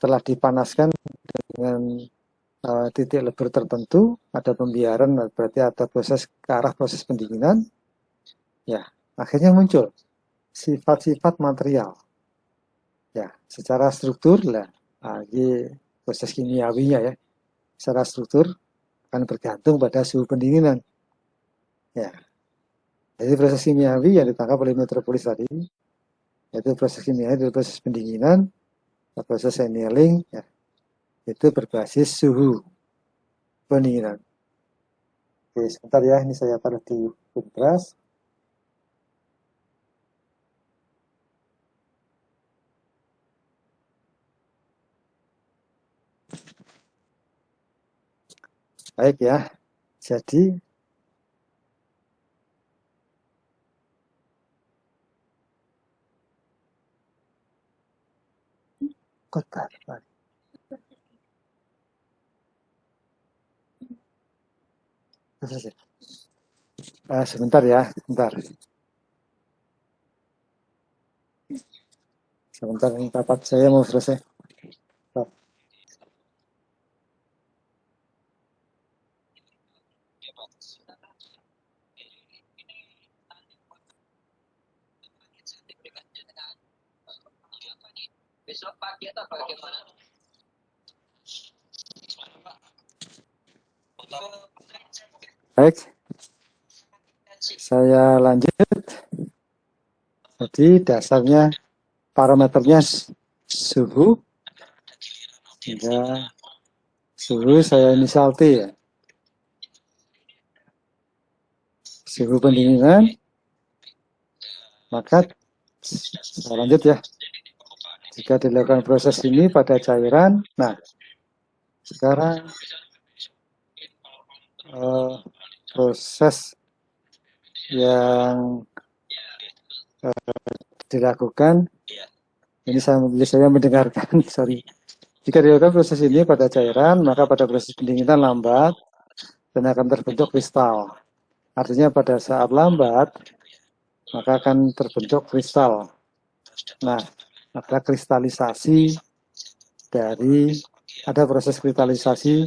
setelah dipanaskan dengan titik lebur tertentu, ada pembiaran, berarti ada proses ke arah proses pendinginan, ya akhirnya muncul sifat-sifat material. Ya, secara struktur lah, ini proses kimiawinya ya. Secara struktur akan bergantung pada suhu pendinginan. Ya, jadi proses kimiawi yang ditangkap oleh Metropolis tadi, yaitu proses kimiawi dari proses pendinginan, proses annealing, ya, itu berbasis suhu pendinginan. Oke, sebentar ya, ini saya taruh di kontras. Baik ya, jadi kota. Sebentar ya, sebentar. Sebentar, ini rapat saya mau selesai. Besok pagi atau bagaimana? Baik, saya lanjut. Jadi dasarnya parameternya suhu, hingga suhu saya inisial T ya. Suhu pendinginan, maka saya lanjut ya. Jika dilakukan proses ini pada cairan, nah sekarang proses yang dilakukan, ini saya mendengarkan, sorry. Jika dilakukan proses ini pada cairan, maka pada proses pendinginan lambat dan akan terbentuk kristal. Artinya pada saat lambat, maka akan terbentuk kristal. Nah, ada kristalisasi dari, ada proses kristalisasi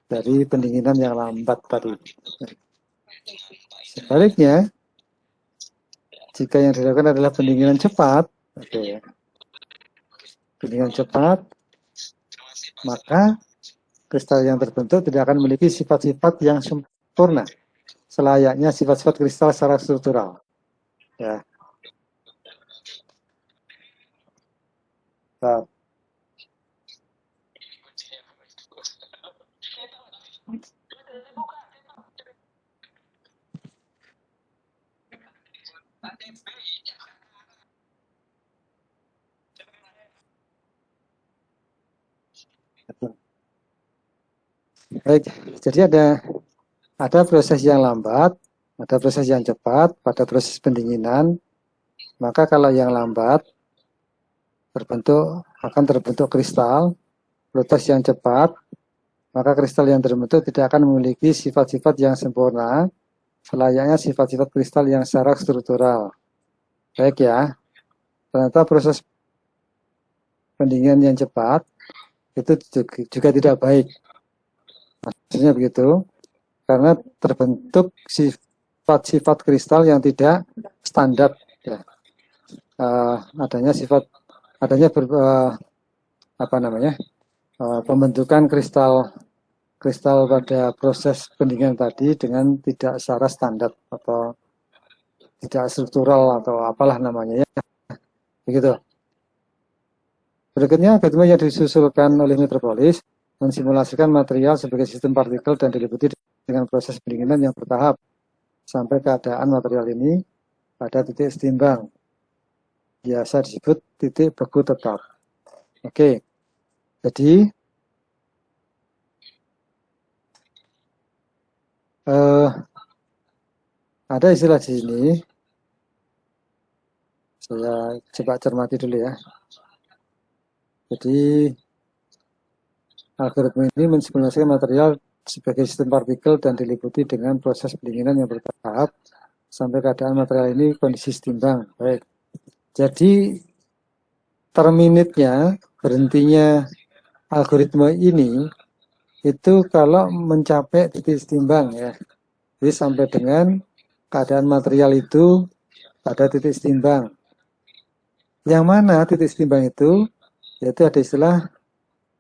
dari pendinginan yang lambat tadi. Sebaliknya, jika yang dilakukan adalah pendinginan cepat, pendinginan cepat, maka kristal yang terbentuk tidak akan memiliki sifat-sifat yang sempurna, selayaknya sifat-sifat kristal secara struktural. Ya. Nah. Baik, jadi ada proses yang lambat, ada proses yang cepat pada proses pendinginan. Maka kalau yang lambat akan terbentuk kristal. Proses yang cepat, maka kristal yang terbentuk tidak akan memiliki sifat-sifat yang sempurna, selayaknya sifat-sifat kristal yang secara struktural. Baik ya, ternyata proses pendinginan yang cepat itu juga tidak baik. Maksudnya begitu, karena terbentuk sifat-sifat kristal yang tidak standar. Ya. Pembentukan kristal pada proses pendinginan tadi dengan tidak secara standar atau tidak struktural atau apalah namanya ya, begitu. Berikutnya, algoritma yang disusulkan oleh Metropolis mensimulasikan material sebagai sistem partikel dan diliputi dengan proses pendinginan yang bertahap sampai keadaan material ini pada titik setimbang, biasa disebut titik beku tetap. Oke, jadi ada istilah di sini, saya coba cermati dulu ya. Jadi algoritma ini mensimulasikan material sebagai sistem partikel dan diliputi dengan proses pendinginan yang bertahap sampai keadaan material ini kondisi setimbang. Baik. Jadi terminitnya, berhentinya algoritma ini itu kalau mencapai titik setimbang ya. Jadi sampai dengan keadaan material itu pada titik setimbang. Yang mana titik setimbang itu? Yaitu ada istilah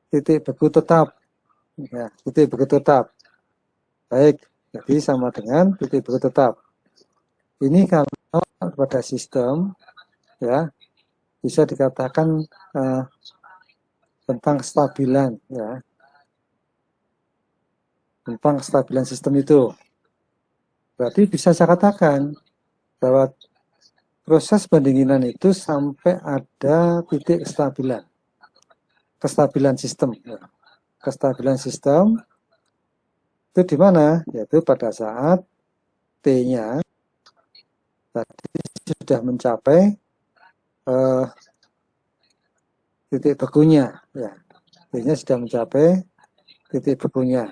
titik beku tetap. Ya, titik beku tetap. Baik, jadi sama dengan titik beku tetap. Ini kalau pada sistem ya bisa dikatakan tentang kestabilan ya. Tentang kestabilan sistem itu. Berarti bisa saya katakan bahwa proses pendinginan itu sampai ada titik kestabilan. Kestabilan sistem. Ya. Kestabilan sistem itu di mana? Yaitu pada saat T-nya tadi sudah mencapai titik bekunya. Ya. T-nya sudah mencapai titik bekunya.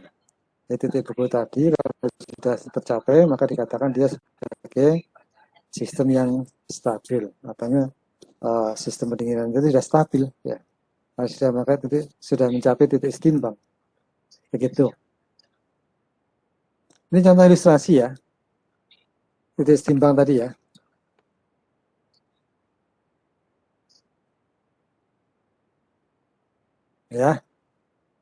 Ya, titik beku tadi kalau sudah tercapai maka dikatakan dia sebagai sistem yang stabil. Makanya sistem pendinginan itu sudah stabil. Ya. Maka sudah mencapai titik setimbang. Begitu. Ini contoh ilustrasi ya. Titik setimbang tadi ya. Ya.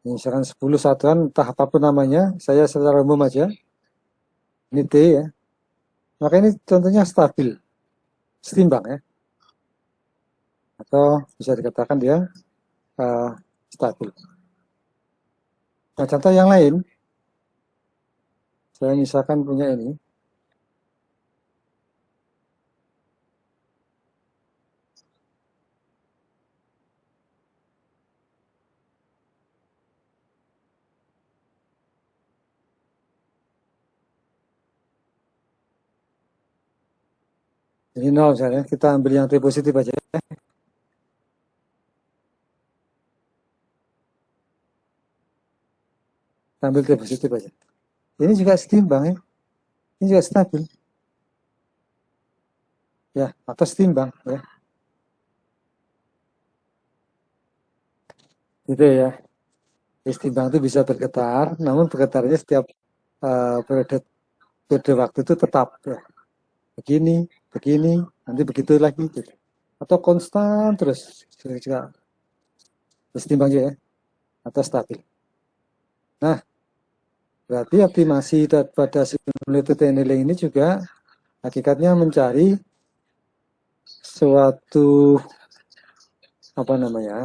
Misalkan 10 satuan, entah apapun namanya, saya secara umum aja. Ini T ya. Maka ini contohnya stabil. Setimbang ya. Atau bisa dikatakan dia stabil. Nah, contoh yang lain. Saya misalkan punya ini. Ini 0 misalnya, kita ambil yang T positif aja. Kita ambil T positif aja. Ini juga setimbang ya. Ini juga stabil. Ya, atau setimbang ya. Gitu ya. Setimbang itu bisa bergetar, namun bergetarnya setiap periode waktu itu tetap ya. Begini, nanti begitu lagi gitu. Atau konstan terus juga setimbang ya, atau stabil. Nah, berarti optimasi pada simulated tunneling ini juga hakikatnya mencari suatu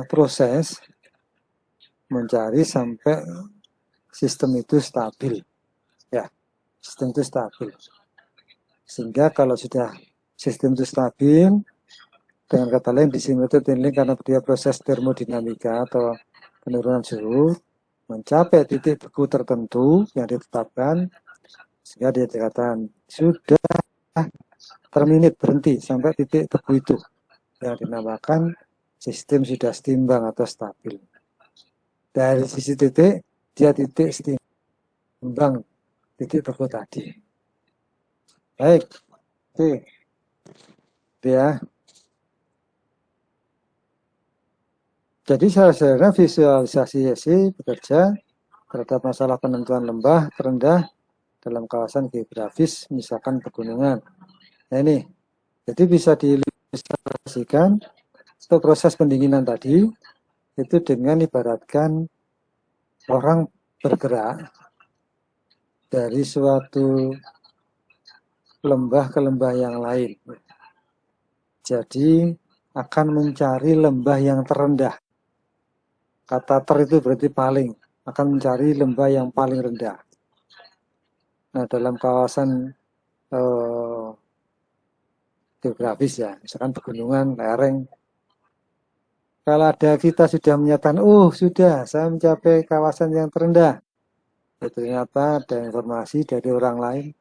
proses mencari sampai sistem itu stabil ya, sistem itu stabil, sehingga kalau sudah sistem itu stabil, dengan kata lain di simulated tunneling karena dia proses termodinamika atau penurunan suhu mencapai titik beku tertentu yang ditetapkan, sehingga dia dikatakan sudah terminit, berhenti sampai titik beku itu yang dinamakan sistem sudah setimbang atau stabil. Dari sisi titik, dia titik setimbang titik beku tadi. Baik, oke, ya. Jadi sebenarnya visualisasi bekerja terhadap masalah penentuan lembah terendah dalam kawasan geografis, misalkan pegunungan. Nah ini, jadi bisa diilustrasikan untuk proses pendinginan tadi, itu dengan ibaratkan orang bergerak dari suatu lembah ke lembah yang lain. Jadi akan mencari lembah yang terendah. Kata ter itu berarti paling, akan mencari lembah yang paling rendah. Nah, dalam kawasan geografis ya, misalkan pegunungan, lereng. Kalau ada kita sudah menyatakan, sudah, saya mencapai kawasan yang terendah. Ternyata ada informasi dari orang lain,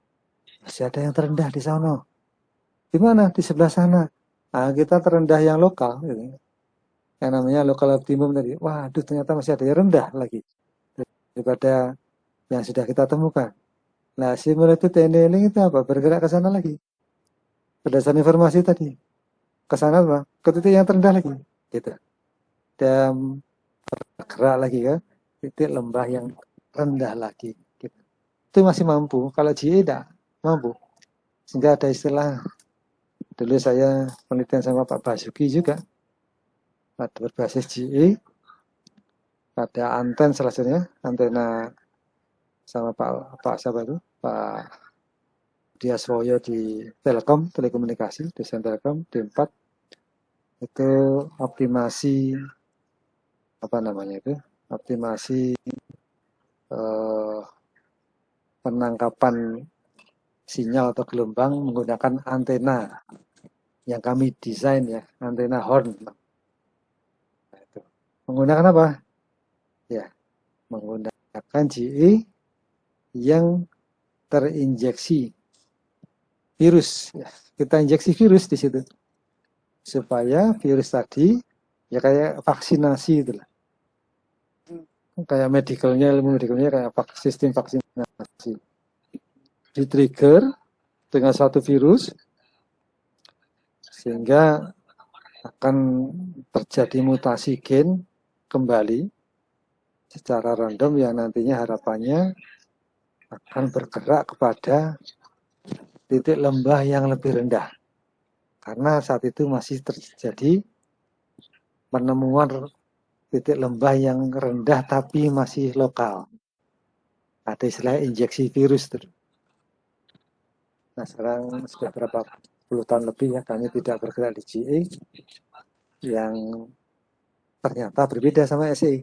masih ada yang terendah di sana. Di mana? Di sebelah sana. Nah, kita terendah yang lokal, gitu. Yang namanya lokal optimum tadi. Waduh, ternyata masih ada yang rendah lagi daripada yang sudah kita temukan. Nah, simulated tunneling itu apa? Bergerak ke sana lagi. Berdasarkan informasi tadi. Ke sana apa? Ke titik yang terendah lagi. Gitu. Dan bergerak lagi ke titik lembah yang rendah lagi. Gitu. Itu masih mampu. Kalau GE tidak mampu. Sehingga ada istilah, dulu saya penelitian sama Pak Basuki juga, ada berbasis GE, ada anten salah satunya, antena sama Pak siapa itu, Pak Diaswoyo di Telkom, telekomunikasi, desain Telkom, D4, itu optimasi, apa namanya itu, optimasi eh, penangkapan sinyal atau gelombang menggunakan antena yang kami desain ya, antena horn. Nah, itu. Menggunakan apa? Ya, menggunakan GE yang terinjeksi virus. Ya, kita injeksi virus di situ supaya virus tadi ya kayak vaksinasi itulah. Kayak medicalnya, ilmu medicalnya kayak sistem vaksinasi. Di trigger dengan satu virus sehingga akan terjadi mutasi gen kembali secara random yang nantinya harapannya akan bergerak kepada titik lembah yang lebih rendah. Karena saat itu masih terjadi penemuan titik lembah yang rendah tapi masih lokal. Ada istilah injeksi virus. Nah sekarang sudah berapa puluh tahun lebih ya kami tidak bergerak di GE yang ternyata berbeda sama SE.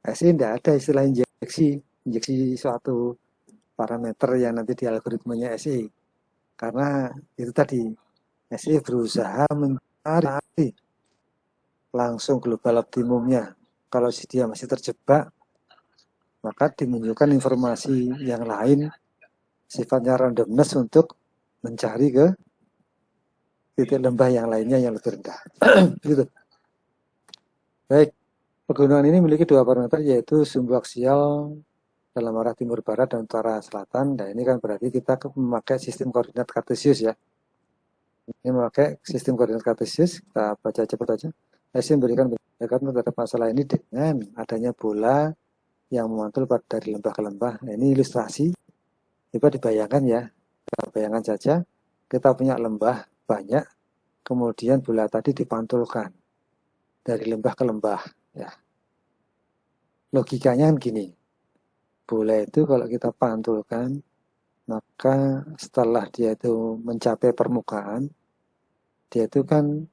SE tidak ada istilah injeksi suatu parameter yang nanti di algoritmanya SE. Karena itu tadi SE berusaha mencari langsung global optimumnya. Kalau dia masih terjebak, maka dimunculkan informasi yang lain sifatnya randomness untuk mencari ke titik lembah yang lainnya yang lebih rendah. Gitu. Baik, pegunungan ini memiliki dua parameter yaitu sumbu aksial dalam arah timur barat dan utara selatan. Dan ini kan berarti kita memakai sistem koordinat kartesius ya. Ini memakai sistem koordinat kartesius, kita baca cepat aja. SI memberikan pendekatan terhadap masalah ini dengan adanya bola yang memantul dari lembah ke lembah. Nah, ini ilustrasi. Coba dibayangkan ya, kita bayangkan saja, kita punya lembah banyak, kemudian bola tadi dipantulkan dari lembah ke lembah. Ya. Logikanya kan gini, bola itu kalau kita pantulkan, maka setelah dia itu mencapai permukaan, dia itu kan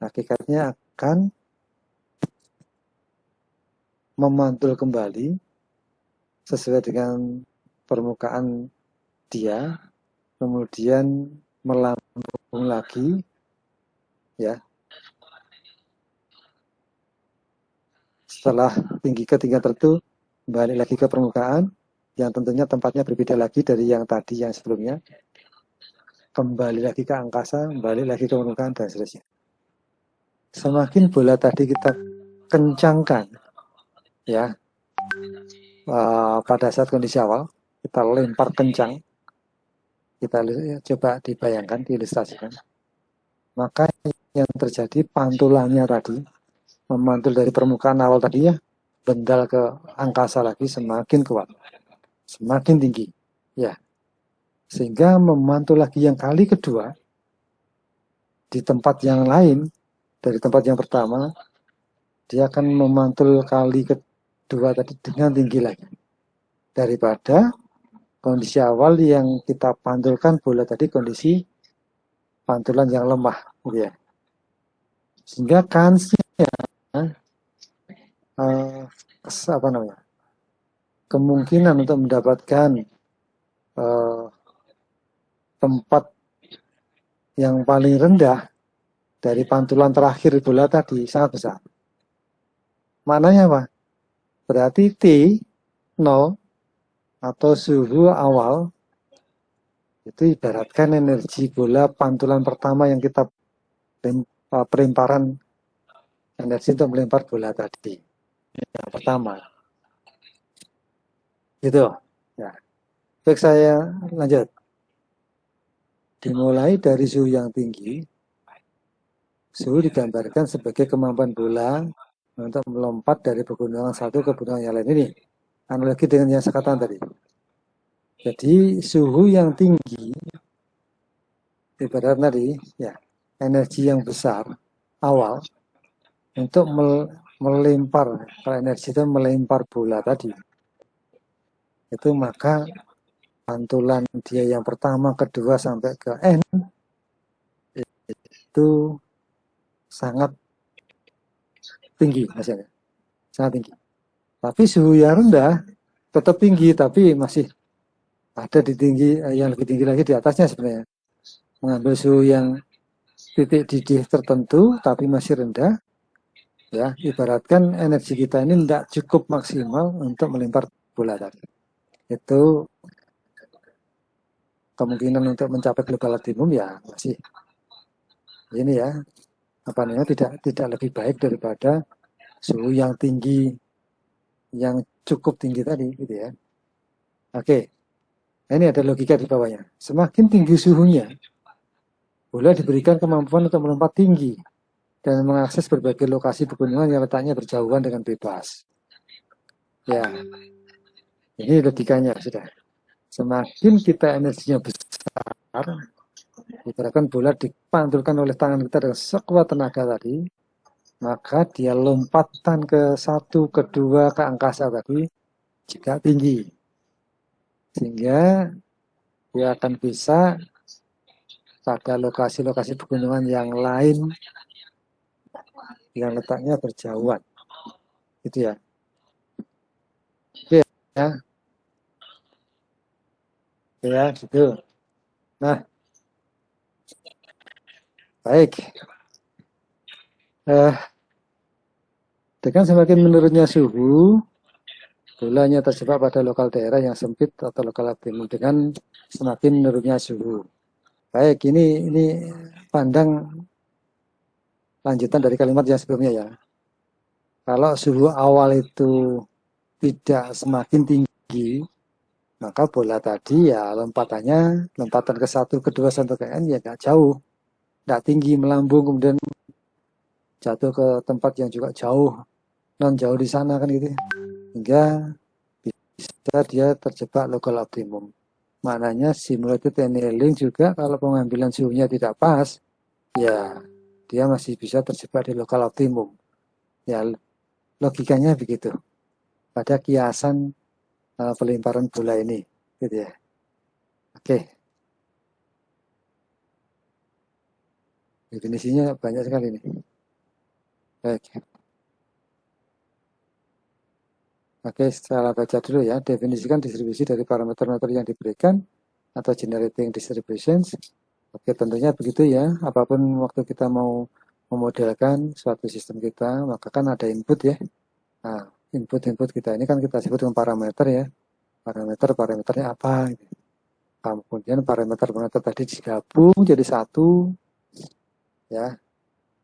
hakikatnya akan memantul kembali sesuai dengan permukaan dia, kemudian melambung lagi, ya. Setelah tinggi ketinggian tertentu, balik lagi ke permukaan, yang tentunya tempatnya berbeda lagi dari yang tadi, yang sebelumnya. Kembali lagi ke angkasa, kembali lagi ke permukaan, dan seterusnya. Semakin bola tadi kita kencangkan, ya, pada saat kondisi awal, kita lempar kencang, kita coba dibayangkan, diilustrasikan, maka yang terjadi pantulannya tadi, memantul dari permukaan awal tadi ya, bendal ke angkasa lagi semakin kuat, semakin tinggi, ya, sehingga memantul lagi yang kali kedua di tempat yang lain dari tempat yang pertama, dia akan memantul kali kedua tadi dengan tinggi lagi daripada kondisi awal yang kita pantulkan bola tadi kondisi pantulan yang lemah, gitu ya. Sehingga kansnya apa namanya, kemungkinan untuk mendapatkan tempat yang paling rendah dari pantulan terakhir bola tadi sangat besar. Maknanya apa? Berarti T 0 atau suhu awal itu ibaratkan energi bola pantulan pertama yang kita pelemparan energi untuk melempar bola tadi yang pertama. Gitu ya. Baik, saya lanjut. Dimulai dari suhu yang tinggi, suhu digambarkan sebagai kemampuan bola untuk melompat dari pegunungan satu ke pegunungan yang lain ini. Analogi dengan yang saya katakan tadi. Jadi suhu yang tinggi, ibarat tadi, ya energi yang besar awal untuk melempar, kalau energi itu melempar bola tadi, itu maka pantulan dia yang pertama, kedua sampai ke N itu sangat tinggi hasilnya, sangat tinggi. Tapi suhu yang rendah tetap tinggi, tapi masih ada di tinggi yang lebih tinggi lagi di atasnya sebenarnya. Mengambil suhu yang titik didih tertentu tapi masih rendah, ya ibaratkan energi kita ini tidak cukup maksimal untuk melempar bola tadi. Itu kemungkinan untuk mencapai global optimum ya masih ini ya apa namanya tidak lebih baik daripada suhu yang tinggi, yang cukup tinggi tadi gitu ya. Oke, ini ada logika di bawahnya. Semakin tinggi suhunya, bola diberikan kemampuan untuk melompat tinggi dan mengakses berbagai lokasi pegunungan yang letaknya berjauhan dengan bebas. Ya, ini logikanya sudah. Semakin kita energinya besar, ibaratkan bola dipantulkan oleh tangan kita dengan sekuat tenaga tadi, maka dia lompatan ke satu, kedua, ke angkasa tadi juga tinggi. Sehingga dia akan bisa pada lokasi-lokasi pegunungan yang lain yang letaknya berjauhan. Gitu ya. Oke ya. Oke ya, gitu. Nah, baik. Dengan semakin menurunnya suhu, bolanya terjebak pada lokal daerah yang sempit atau lokal optimum dengan semakin menurunnya suhu. Baik, ini pandang lanjutan dari kalimat yang sebelumnya ya. Kalau suhu awal itu tidak semakin tinggi, maka bola tadi ya lompatan ke satu, kedua sampai ke N ya nggak jauh, nggak tinggi melambung kemudian jatuh ke tempat yang juga jauh, non jauh di sana kan gitu, hingga bisa dia terjebak lokal optimum. Maknanya simulated annealing juga kalau pengambilan suhunya tidak pas, ya dia masih bisa terjebak di lokal optimum. Ya logikanya begitu. Pada kiasan pelemparan bola ini, gitu ya. Oke, definisinya banyak sekali nih. Baik. Oke, secara baca dulu ya. Definisikan distribusi dari parameter-parameter yang diberikan atau generating distributions. Oke, tentunya begitu ya. Apapun waktu kita mau memodelkan suatu sistem kita, maka kan ada input ya. Nah, input-input kita ini kan kita sebut dengan parameter ya. Parameternya apa? Gitu. Kemudian parameter-parameter tadi digabung jadi satu ya.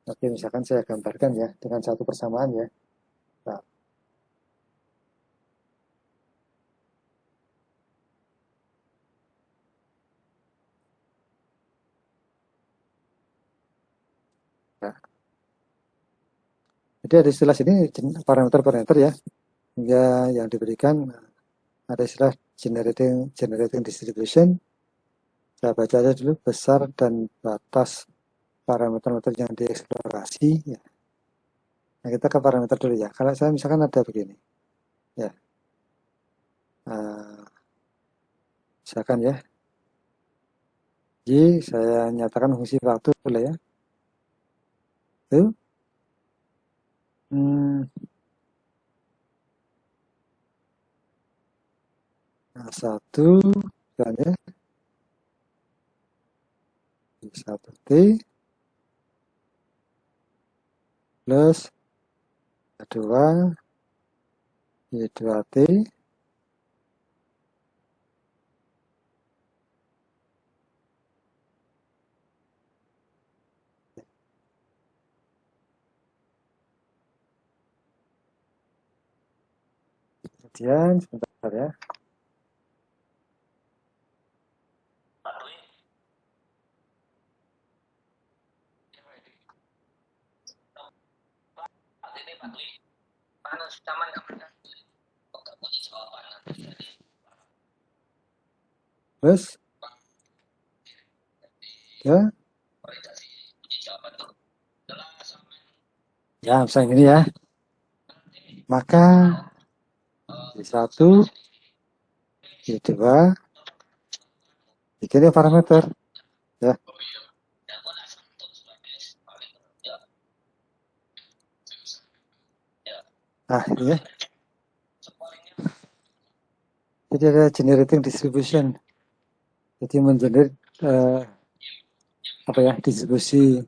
Oke, misalkan saya gambarkan ya dengan satu persamaan ya. Nah, ya. Jadi ada istilah sini parameter-parameter ya. Hingga yang diberikan ada istilah generating distribution. Saya baca aja dulu besar dan batas parameter-parameter yang dieksplorasi. Ya. Nah, kita ke parameter dulu ya. Kalau saya misalkan ada begini, ya, misalkan ya, Y saya nyatakan fungsi waktu boleh ya. Itu hmm, nah, satu dan ya, satu T plus dua Y2T kemudian sebentar ya. Terus ya, ya misalnya ini ya, maka Y1, Y2, ini parameter ya. Nah ini ya, jadi ada generating distribution, jadi mengenerate apa ya, distribusi,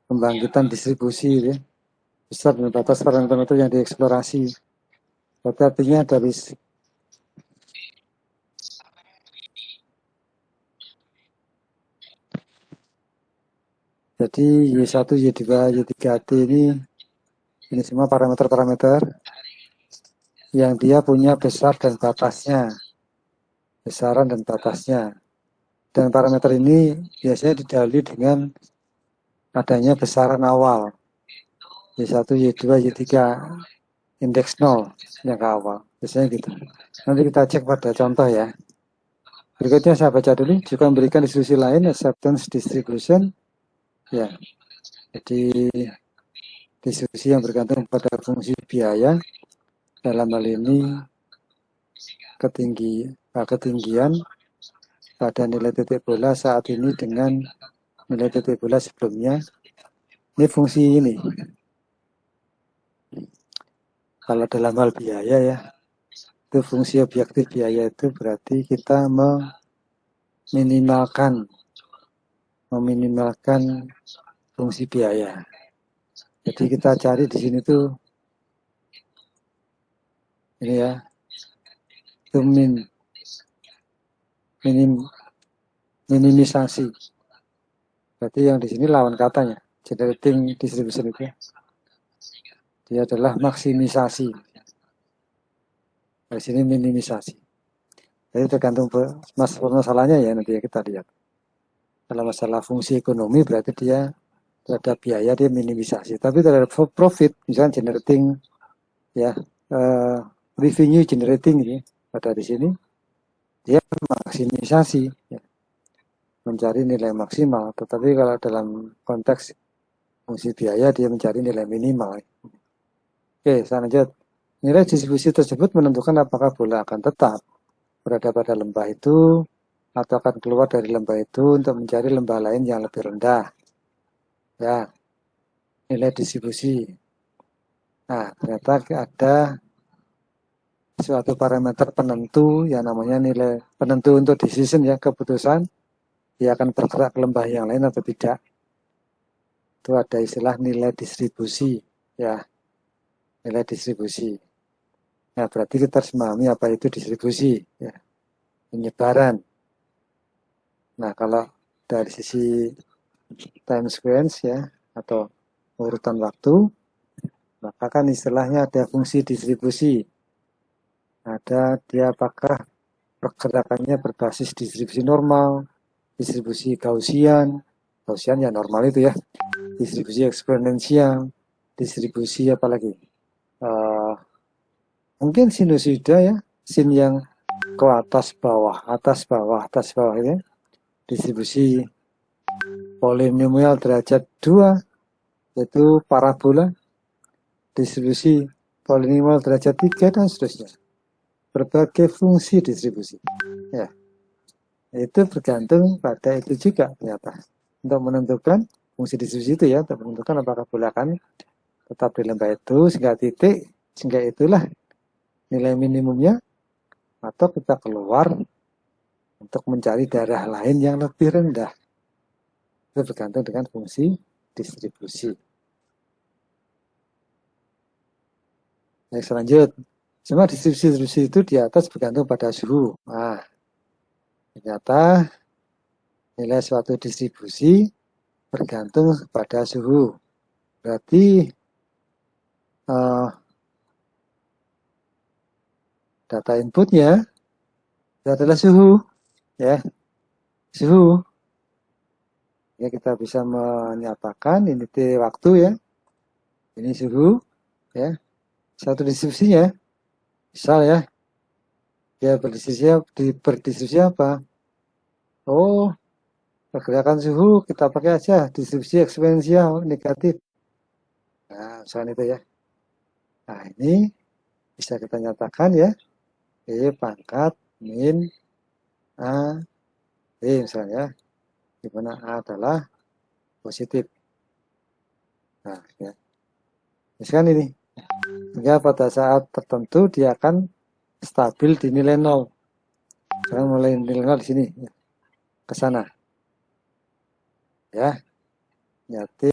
pembangkitan distribusi ya, besar dan batas parameter yang dieksplorasi. Berarti artinya dari jadi Y1, Y2, Y3T ini semua parameter-parameter yang dia punya besar dan batasnya, besaran dan batasnya. Dan parameter ini biasanya didahului dengan adanya besaran awal. Y1, Y2, Y3, indeks 0 yang ke awal. Biasanya gitu. Nanti kita cek pada contoh ya. Berikutnya saya baca dulu. Juga memberikan distribusi lain, acceptance distribution. Ya, jadi distribusi yang bergantung pada fungsi biaya. Dalam hal ini ketinggian pada nilai titik bola saat ini dengan nilai titik bola sebelumnya. Ini fungsi ini. Kalau dalam hal biaya ya, itu fungsi objektif biaya itu berarti kita meminimalkan fungsi biaya. Jadi kita cari di sini tuh ini ya, itu minimisasi. Berarti yang di sini lawan katanya, generating distribution itu dia adalah maksimisasi. Di sini minimisasi. Jadi tergantung masalahnya ya, nanti kita lihat. Kalau masalah fungsi ekonomi berarti dia terhadap biaya dia minimisasi. Tapi terhadap profit, misalnya generating ya, revenue generating ini pada di sini dia maksimisasi ya, mencari nilai maksimal. Tetapi kalau dalam konteks fungsi biaya dia mencari nilai minimal. Oke, selanjutnya nilai distribusi tersebut menentukan apakah bola akan tetap berada pada lembah itu atau akan keluar dari lembah itu untuk mencari lembah lain yang lebih rendah. Ya, nilai distribusi. Nah, ternyata ada suatu parameter penentu yang namanya nilai penentu untuk decision ya, keputusan dia akan bergerak ke lembah yang lain atau tidak. Itu ada istilah nilai distribusi ya, nilai distribusi. Nah, berarti kita harus memahami apa itu distribusi ya, penyebaran. Nah, kalau dari sisi time sequence ya atau urutan waktu, maka kan istilahnya ada fungsi distribusi. Ada dia apakah pergerakannya berbasis distribusi normal, distribusi Gaussian ya normal itu ya, distribusi eksponensial, distribusi apalagi, mungkin sinusida ya, sin yang ke atas bawah itu ya. Distribusi polinomial derajat 2 yaitu parabola, distribusi polinomial derajat 3 dan seterusnya. Berbagai fungsi distribusi ya, itu bergantung pada itu juga ternyata untuk menentukan fungsi distribusi itu ya, untuk menentukan apakah bola akan tetap di lembah itu sehingga itulah nilai minimumnya atau kita keluar untuk mencari daerah lain yang lebih rendah. Itu bergantung dengan fungsi distribusi. Baik, selanjut. Semua distribusi itu di atas bergantung pada suhu. Nah, ternyata nilai suatu distribusi bergantung pada suhu. Berarti data inputnya adalah suhu, ya, suhu. Ya, kita bisa menyatakan ini T waktu ya, ini suhu, ya, satu distribusinya, misal ya, Dia berdistribusi apa? Oh, pergerakan suhu kita pakai aja distribusi eksponensial negatif. Nah, misalnya itu ya. Nah, ini bisa kita nyatakan ya, E pangkat min A B misalnya, di mana A adalah positif. Nah, ya. Misalkan ini, sehingga pada saat tertentu dia akan stabil di nilai 0. Sekarang mulai nilai 0 di sini, ya, ke sana. Ya, ya T,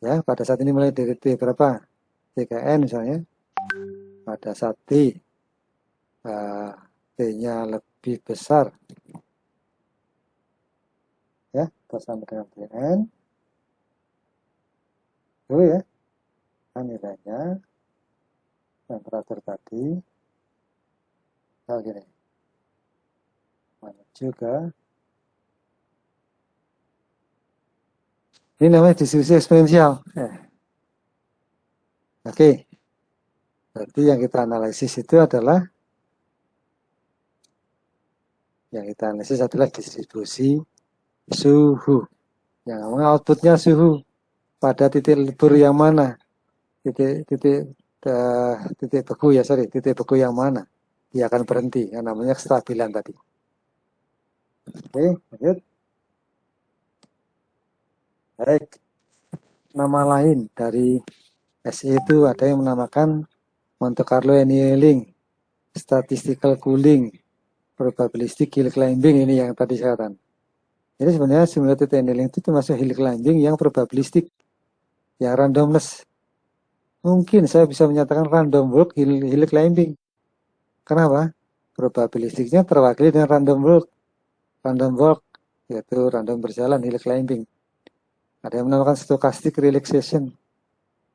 ya pada saat ini mulai dari T berapa? TKN misalnya. Pada saat T, T-nya lebih besar, ya, bersama dengan TN, itu ya, kan nilainya, temperatur tadi, gini, menuju ke, ini namanya distribusi eksponensial. Oke, berarti yang kita analisis itu adalah, distribusi suhu. Yang namanya outputnya suhu. Pada titik lebur yang mana? Titik beku ya, titik beku yang mana? Dia akan berhenti, yang namanya kestabilan tadi. Oke, lanjut. Baik, nama lain dari SE itu ada yang menamakan Monte Carlo annealing, statistical cooling, probabilistic hill climbing, ini yang tadi saya katakan. Jadi sebenarnya simulated annealing itu termasuk hill climbing yang probabilistik, yang randomness. Mungkin saya bisa menyatakan random walk hill climbing. Kenapa? Probabilistiknya terwakili dengan random walk. Random walk yaitu random berjalan hill climbing. Ada yang menamakan stochastic relaxation.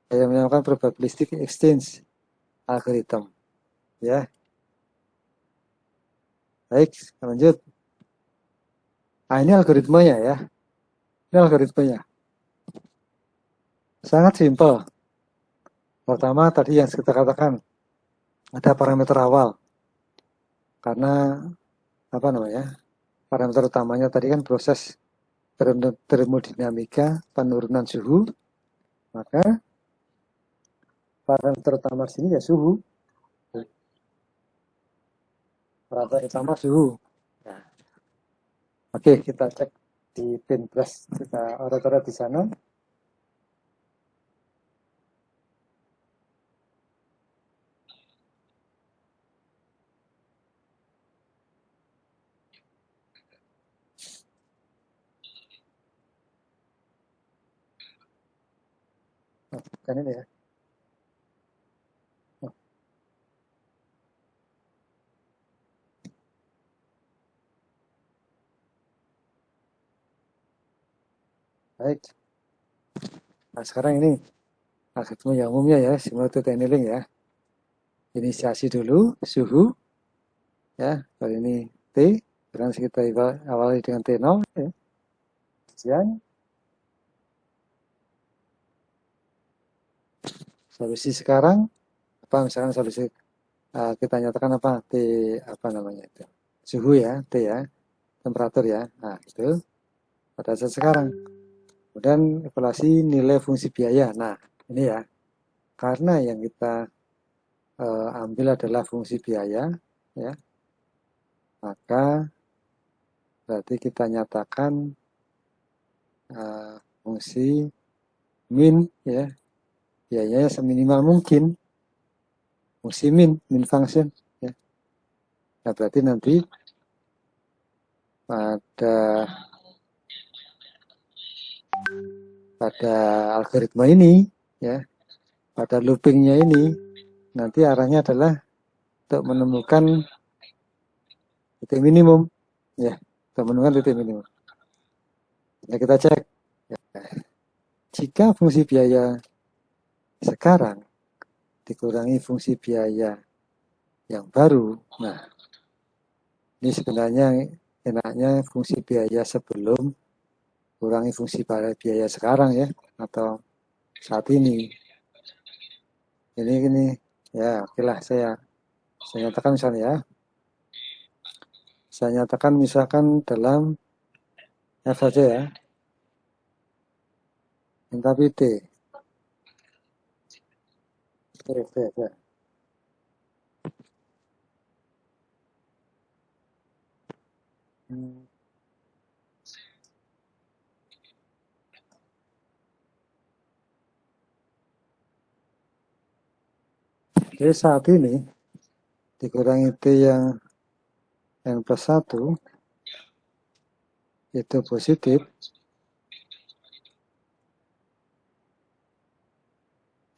Ada yang menamakan probabilistic exchange algorithm. Ya. Baik, lanjut. Nah, ini algoritmanya ya. Ini algoritmanya. Sangat simpel. Pertama tadi yang kita katakan ada parameter awal. Karena apa namanya? Parameter utamanya tadi kan proses termodinamika penurunan suhu. Maka parameter utama sini ya suhu. Parameter utama suhu. Nah, oke, kita cek di Pinterest, kita orat-orat di sana. Kan ini ya. Baik. Nah, sekarang ini algoritma yang umumnya ya, simulated annealing ya. Inisiasi dulu suhu ya, kali ini T, sekarang kita awali dengan T0 ya. Kemudian solusi sekarang apa, misalkan solusi kita nyatakan apa, T apa namanya itu, suhu ya, T ya, temperatur ya. Nah itu pada saat sekarang. Kemudian evaluasi nilai fungsi biaya. Nah ini ya, karena yang kita ambil adalah fungsi biaya ya, maka berarti kita nyatakan fungsi min ya, biayanya seminimal mungkin, fungsi min function ya. Nah berarti nanti pada algoritma ini ya, pada loopingnya ini nanti arahnya adalah untuk menemukan titik minimum ya, untuk menemukan titik minimum. Ya kita cek ya. Jika fungsi biaya sekarang dikurangi fungsi biaya yang baru, nah ini sebenarnya enaknya fungsi biaya sebelum kurangi fungsi biaya sekarang ya, atau saat ini. Ini ya, oke lah, saya Saya nyatakan misalnya ya. Saya nyatakan misalkan dalam F saja ya. Tapi T. T. Jadi saat ini dikurangi T yang N plus 1 itu positif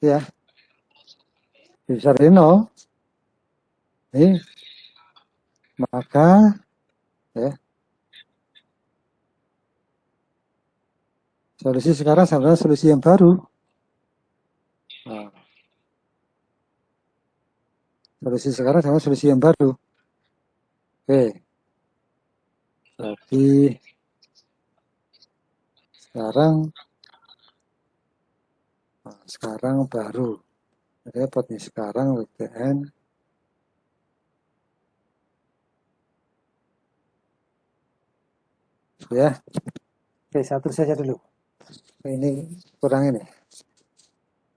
ya, besar dari 0 ini, maka ya solusi sekarang sama solusi yang baru. Nah, solusi sekarang sama solusi yang baru. Oke, berarti sekarang baru repot nih, sekarang WTN ya. Oke, satu saja dulu. Ini kurang ini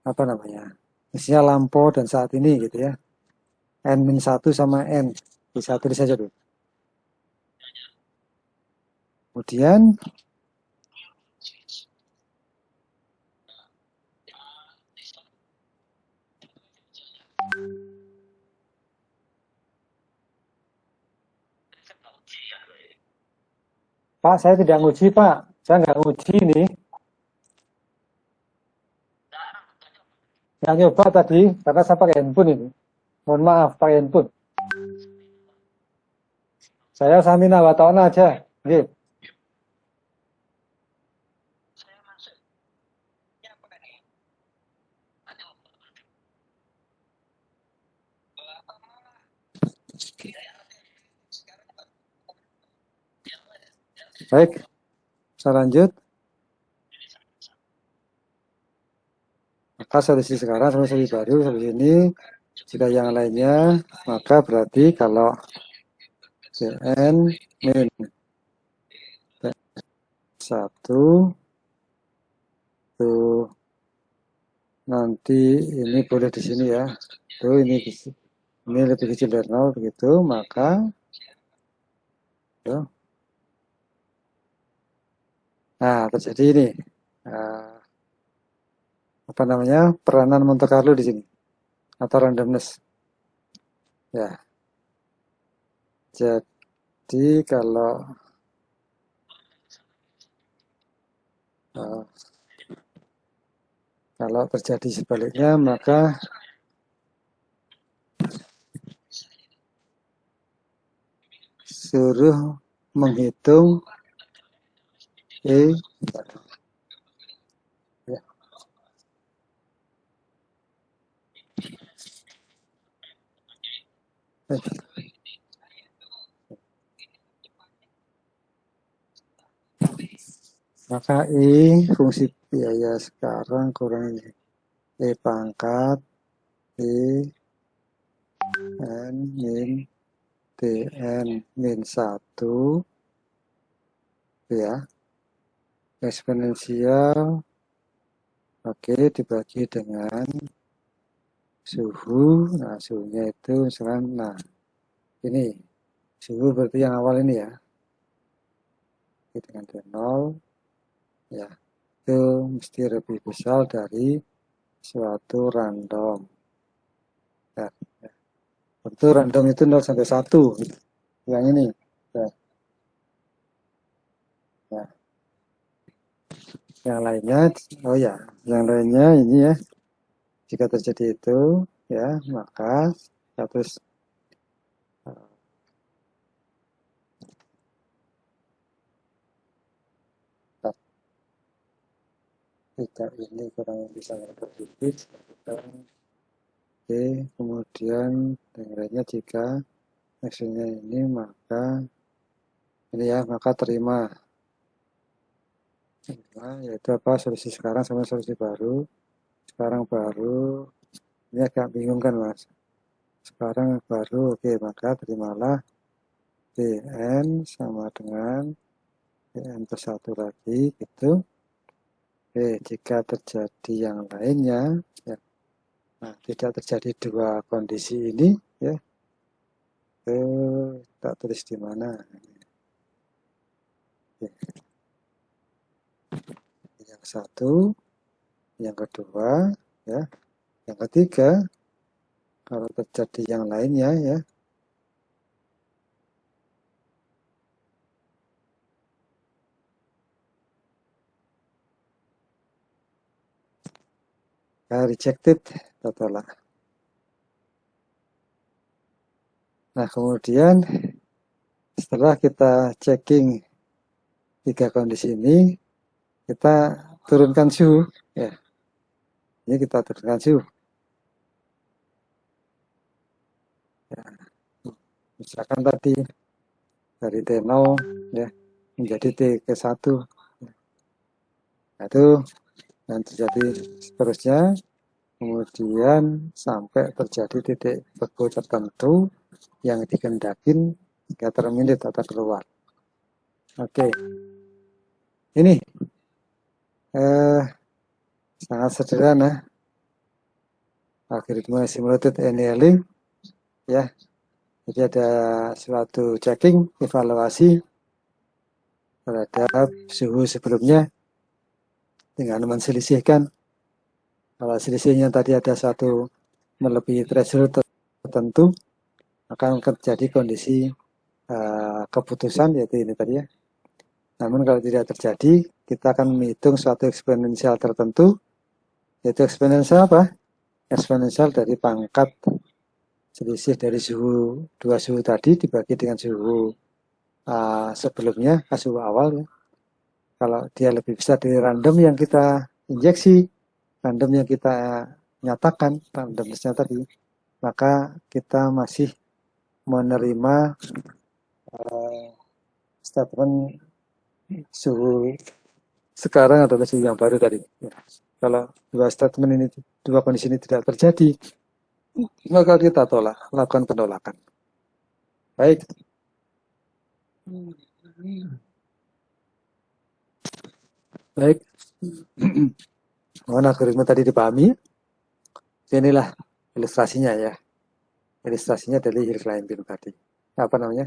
apa namanya, isinya lampau dan saat ini gitu ya, N-1 sama N di satu saja dulu. Kemudian Pak, saya tidak nguji Pak, saya nggak nguji nih. Yang nyoba tadi karena saya pakai handphone ini. Mohon maaf pakai handphone. Saya samina wa ta'ala aja. Gitu. Baik, saya lanjut. Maka solusi sekarang sama solusi baru, solusi ini jika yang lainnya, maka berarti kalau Cn min 1 tuh nanti ini boleh di sini ya. Tuh ini lebih kecil dari 0 begitu, maka tuh, nah terjadi ini apa namanya, peranan Monte Carlo di sini atau randomness ya. Jadi kalau terjadi sebaliknya, maka suruh menghitung ya. Maka fungsi biaya sekarang kurang ini pangkat N min Tn min 1 ya, eksponensial oke dibagi dengan suhu. Nah suhunya itu misalkan, nah ini suhu berarti yang awal ini ya, dengan D0 ya, itu mesti lebih besar dari suatu random ya. Tentu random itu 0 sampai 1 yang ini ya. Ya. Yang lainnya, oh ya, yang lainnya ini ya, jika terjadi itu ya, maka harus tidak ini kurang bisa positif. Oke, kemudian yang lainnya jika hasilnya ini, maka ini ya, maka terima yaitu apa, solusi sekarang sama solusi baru. Sekarang baru ini agak bingung kan Mas, sekarang baru, oke, maka terimalah Dn sama dengan Dn plus 1 lagi, gitu. Oke, jika terjadi yang lainnya, ya, nah, tidak terjadi dua kondisi ini, ya, kita tulis di mana? Oke. Yang satu, yang kedua, ya, yang ketiga, kalau terjadi yang lainnya, ya, rejected, kita tolak. Nah, kemudian setelah kita checking tiga kondisi ini, kita turunkan suhu, ya. Ini kita turunkan suhu. Ya. Misalkan tadi dari T0, ya, menjadi T ke 1. Nah, itu yang terjadi seterusnya, kemudian sampai terjadi titik beku tertentu yang dikehendakin hingga terminit atau keluar. Oke, ini sangat sederhana algoritma simulated annealing, ya. Jadi ada suatu checking, evaluasi terhadap suhu sebelumnya dengan menselisihkan. Kalau selisihnya tadi ada satu melebihi threshold tertentu, akan terjadi kondisi keputusan, yaitu ini tadi, ya. Namun kalau tidak terjadi, kita akan menghitung suatu eksponensial tertentu, yaitu eksponensial apa? Eksponensial dari pangkat selisih dari suhu, dua suhu tadi dibagi dengan suhu sebelumnya, suhu awal, ya. Kalau dia lebih besar dari random yang kita injeksi, random yang kita nyatakan, randomness-nya tadi, maka kita masih menerima statement suhu sekarang atau suhu yang baru tadi. Ya. Kalau dua statement ini, dua kondisi ini tidak terjadi, maka kita tolak, lakukan penolakan. Baik. Baik. Mohon algoritma tadi dipahami. Inilah ilustrasinya, ya. Ilustrasinya dari hill climbing tadi. Apa namanya?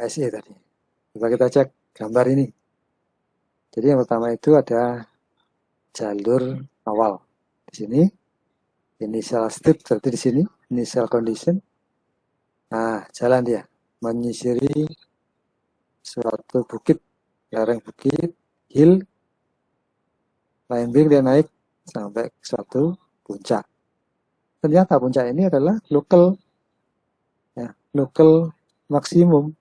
SE tadi. Coba kita cek gambar ini. Jadi yang pertama itu ada jalur awal. Di sini initial step, berarti di sini initial condition. Nah, jalan dia menyisiri suatu bukit, lereng bukit, hill, climbing, dia naik sampai ke suatu puncak. Ternyata puncak ini adalah local, ya, local maksimum.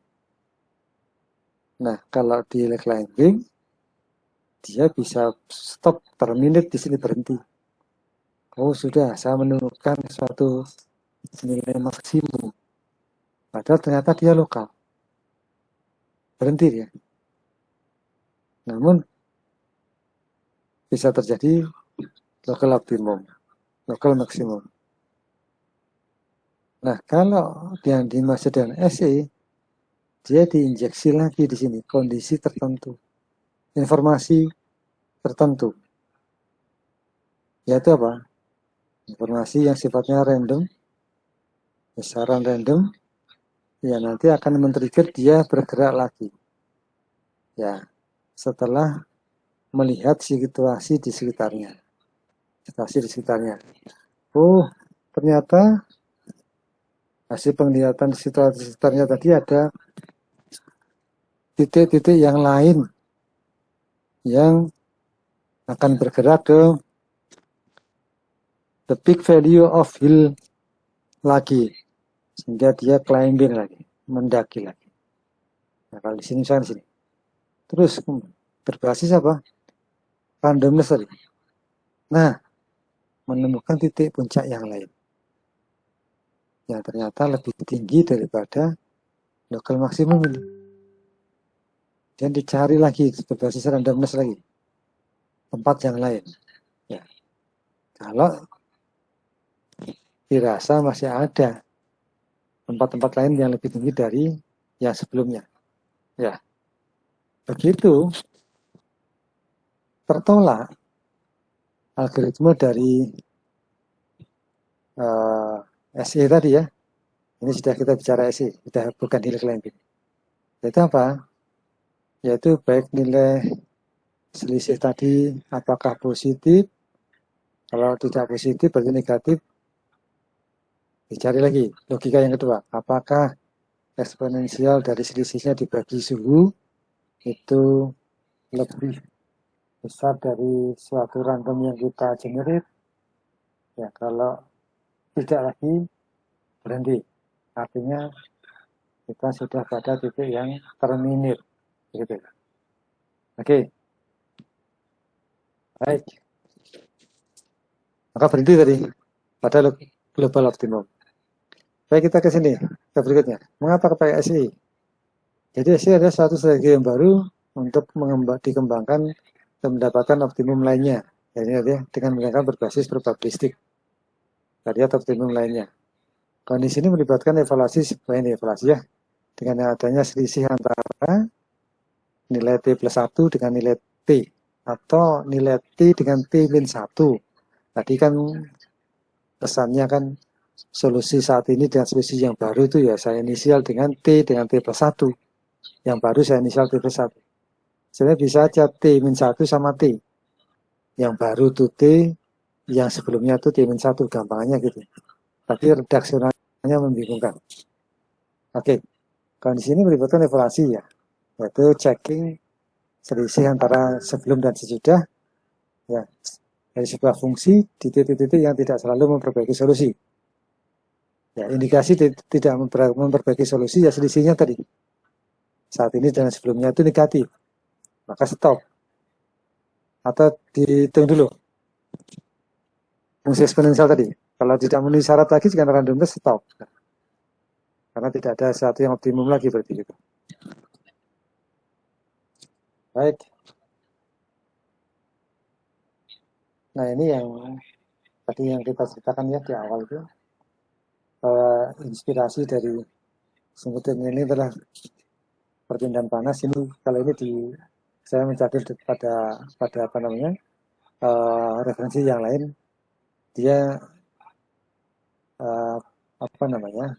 Nah, kalau di climbing, dia bisa stop, terminate di sini, berhenti. Oh, sudah, saya menemukan suatu nilai maksimum. Padahal ternyata dia lokal. Berhenti dia. Namun, bisa terjadi local optimum, local maksimum. Nah, kalau yang dimaksud dengan SE, dia diinjeksi lagi di sini, kondisi tertentu, informasi tertentu. Yaitu apa? Informasi yang sifatnya random, besaran random, ya nanti akan men-trigger dia bergerak lagi. Ya, setelah melihat situasi di sekitarnya. Situasi di sekitarnya. Oh, ternyata hasil penglihatan situasi di sekitarnya tadi ada titik-titik yang lain yang akan bergerak ke the peak value of hill lagi, sehingga dia climbing lagi, mendaki lagi. Nah, kalau di sini misalnya di sini. Terus berbasis apa? Randomness tadi. Nah, menemukan titik puncak yang lain yang ternyata lebih tinggi daripada local maksimum ini. Dan dicari lagi berbasis randomness lagi tempat yang lain. Ya. Kalau dirasa masih ada tempat-tempat lain yang lebih tinggi dari yang sebelumnya. Ya, begitu tertolak algoritma dari SE tadi ya. Ini sudah kita bicara SE, sudah bukan nilai climbing. Itu apa? Yaitu baik nilai selisih tadi apakah positif, kalau tidak positif berarti negatif, dicari lagi logika yang kedua, apakah eksponensial dari selisihnya dibagi suhu itu lebih besar dari suatu random yang kita generate. Ya, kalau tidak lagi berhenti, artinya kita sudah pada titik yang terminir gitu. Oke, baik, maka berhenti tadi pada global optimum. Baik, kita ke sini ke berikutnya, mengapa pakai SI? Jadi SI adalah suatu strategi yang baru untuk dikembangkan dan mendapatkan optimum lainnya. Jadi ya, dengan menggunakan berbasis probabilistik tadi atau optimum lainnya. Kondisi ini melibatkan evaluasi ini evaluasi ya, dengan adanya selisih antara nilai T plus 1 dengan nilai T atau nilai T dengan T min 1. Tadi kan pesannya kan solusi saat ini dengan solusi yang baru itu ya saya inisial dengan T plus 1. Yang baru saya inisial T plus 1. Sebenarnya bisa aja T min 1 sama T. Yang baru itu T, yang sebelumnya itu T min 1, gampangannya gitu. Tapi redaksionalnya membingungkan. Oke, kondisi ini melibatkan evaluasi ya, yaitu checking selisih antara sebelum dan sesudah ya dari sebuah fungsi di titik-titik yang tidak selalu memperbaiki solusi. Ya, indikasi tidak memperbaiki solusi ya selisihnya tadi. Saat ini dan sebelumnya itu negatif. Maka stop. Atau dihitung dulu. Fungsi eksponensial tadi. Kalau tidak memenuhi syarat lagi jika randomness stop. Karena tidak ada sesuatu yang optimum lagi berarti gitu. Baik. Nah, ini yang tadi yang kita ceritakan ya di awal itu. Inspirasi dari sumber ini adalah perpindahan panas. Ini kalau ini saya mencari pada apa namanya referensi yang lain. Dia apa namanya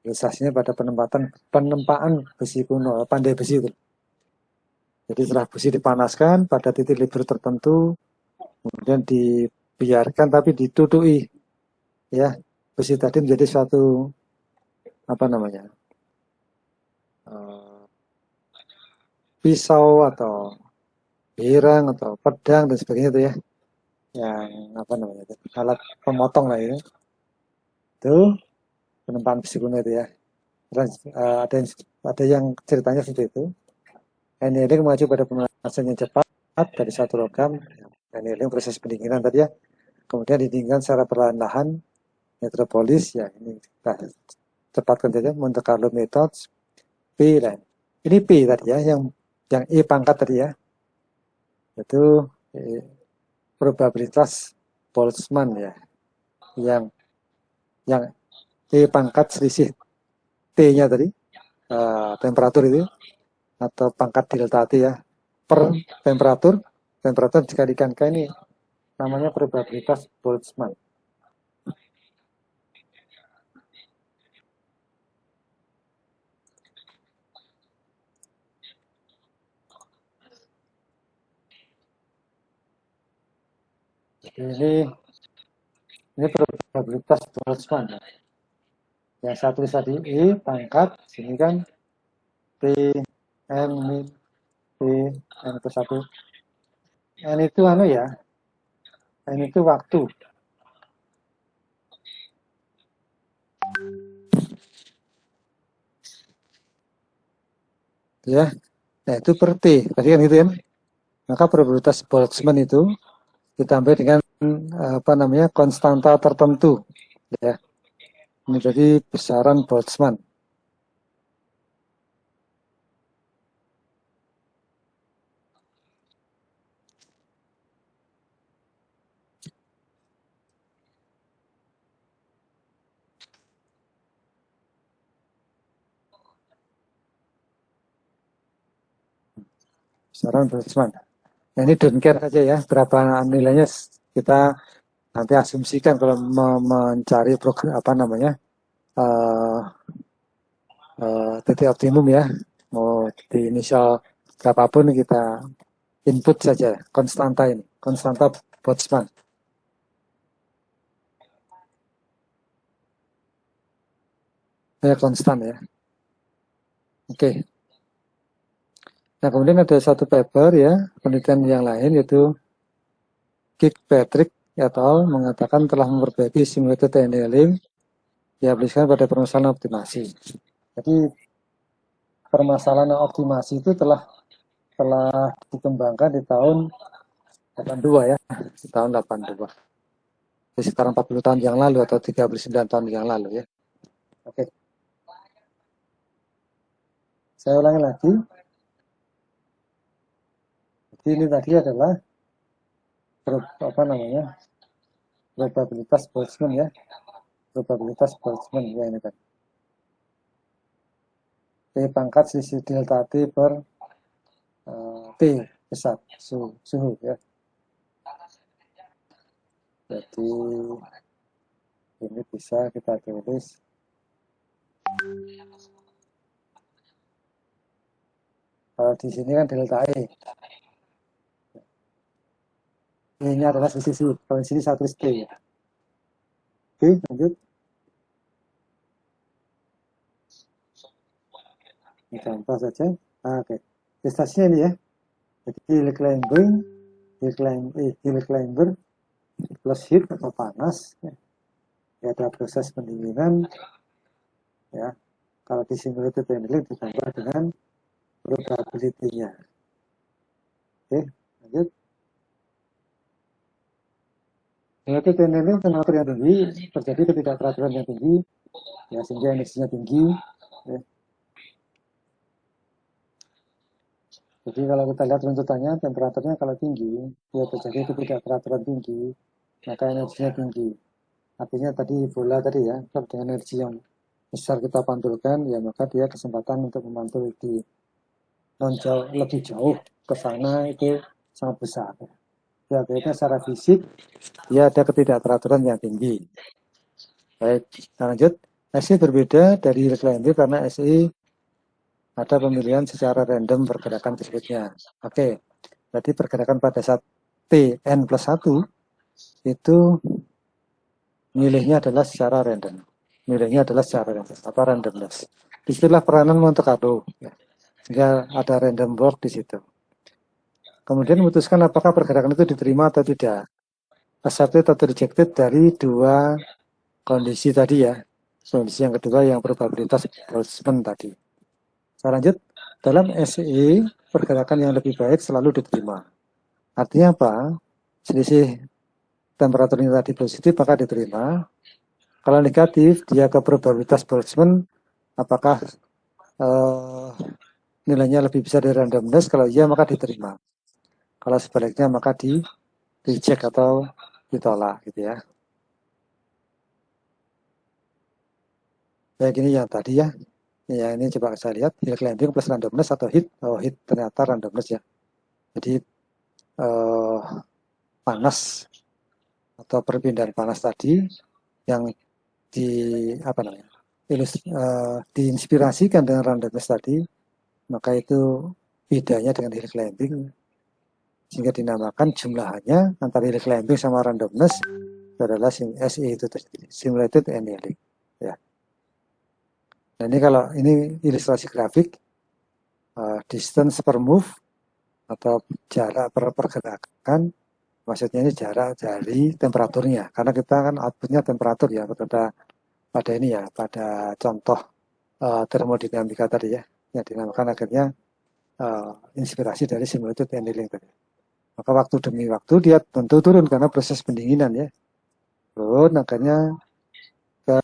ilustrasinya pada penempaan besi kuno, pandai besi itu. Jadi setelah besi dipanaskan pada titik libur tertentu, kemudian dibiarkan tapi ditutui, ya besi tadi menjadi suatu apa namanya pisau atau pirang atau pedang dan sebagainya itu ya, yang apa namanya alat pemotong lah ya. Itu penempaan besi kuno itu ya. Terus, ada yang ceritanya seperti itu. Annealing mengacu pada pemanasan yang cepat dari satu logam. Annealing proses pendinginan tadi ya. Kemudian didinginkan secara perlahan-lahan. Metropolis ya ini kita cepatkan saja. Monte Carlo methods P lain. Ini P tadi ya, yang E pangkat tadi ya. Itu probabilitas Boltzmann ya. Yang E pangkat selisih T-nya tadi, temperatur itu, atau pangkat delta T ya, per temperatur dikalikan ke ini, namanya probabilitas Boltzmann. Ini probabilitas Boltzmann ya. Yang satu tadi E pangkat, sini kan T N min T N ke 1. N itu ya, N itu waktu. Ya, nah itu per T, tadi kan gitu ya. Maka probabilitas Boltzmann itu ditambah dengan apa namanya konstanta tertentu ya, menjadi besaran Boltzmann. besaran Boltzmann. Nah, ini don't care saja ya, berapa nilainya kita nanti asumsikan kalau mencari program apa namanya titik optimum ya, mau di inisial berapapun kita input saja konstanta ini, konstanta Boltzmann. Konstan ya. Oke. Nah, kemudian ada satu paper ya, penelitian yang lain yaitu Kirkpatrick et al. Mengatakan telah memperbaiki simulated annealing diaplikasikan pada permasalahan optimasi. Jadi permasalahan optimasi itu telah dikembangkan di tahun 82 ya, di tahun 82. Jadi sekarang 40 tahun yang lalu atau 39 tahun yang lalu ya. Oke. Saya ulangi lagi. Jadi ini tadi adalah probabilitas Boltzmann ya. Probabilitas Boltzmann ya ini kan. T pangkat sisi delta T per T besar suhu ya. Jadi ini bisa kita tulis kalau di sini kan delta E. Ini adalah sisi suhu. Kalau di sini satu T ya. Oke, lanjut. Ini contoh saja. Oke. Prestasinya ini ya. Jadi hill climber plus heat atau panas ya. Ada proses pendinginan ya. Kalau di simulated annealing ditambah dengan probability-nya. Oke, lanjut. Simulated annealing temperatur yang tinggi terjadi ketidakteraturan yang tinggi ya, sehingga energinya tinggi ya. Jadi kalau kita lihat runtutannya, temperaturnya kalau tinggi ya terjadi ketidakteraturan tinggi, maka energinya tinggi. Artinya tadi bola tadi ya, kalau dengan energi yang besar kita pantulkan, ya maka dia kesempatan untuk memantul di lebih jauh ke sana itu sangat besar. Ya, akhirnya secara fisik dia ada ketidakteraturan yang tinggi. Baik, kita lanjut. SI berbeda dari hill climber karena SI ada pemilihan secara random pergerakan berikutnya. Oke, berarti pergerakan pada saat Tn plus 1 itu milihnya adalah secara random. Randomness. Istilah peranan Monte Carlo. Ya. Sehingga ada random walk di situ. Kemudian memutuskan apakah pergerakan itu diterima atau tidak. Accepted atau rejected dari dua kondisi tadi ya. Kondisi yang kedua yang probabilitas Boltzmann tadi. Saya lanjut. Dalam SE, pergerakan yang lebih baik selalu diterima. Artinya apa? Selisih temperaturnya tadi positif maka diterima. Kalau negatif, dia ke probabilitas Boltzmann, apakah nilainya lebih besar dari randomness? Kalau iya maka diterima. Kalau sebaliknya maka di reject atau ditolak gitu ya. Kayak gini yang tadi ya. Ya ini coba saya lihat hill climbing plus randomness atau hit. Oh hit ternyata randomness ya. Jadi panas atau perpindahan panas tadi yang diinspirasikan dengan randomness tadi, maka itu bedanya dengan hill climbing sehingga dinamakan jumlahannya antara hill climbing sama randomness adalah SE itu terjadi, simulated annealing ya. Nah ini kalau ini ilustrasi grafik distance per move atau jarak per pergerakan, maksudnya ini jarak dari temperaturnya, karena kita kan outputnya temperatur ya pada ini ya, pada contoh termodinamika tadi ya, yang dinamakan akhirnya inspirasi dari simulated annealing tadi. Maka waktu demi waktu dia tentu turun karena proses pendinginan ya, turun akhirnya ke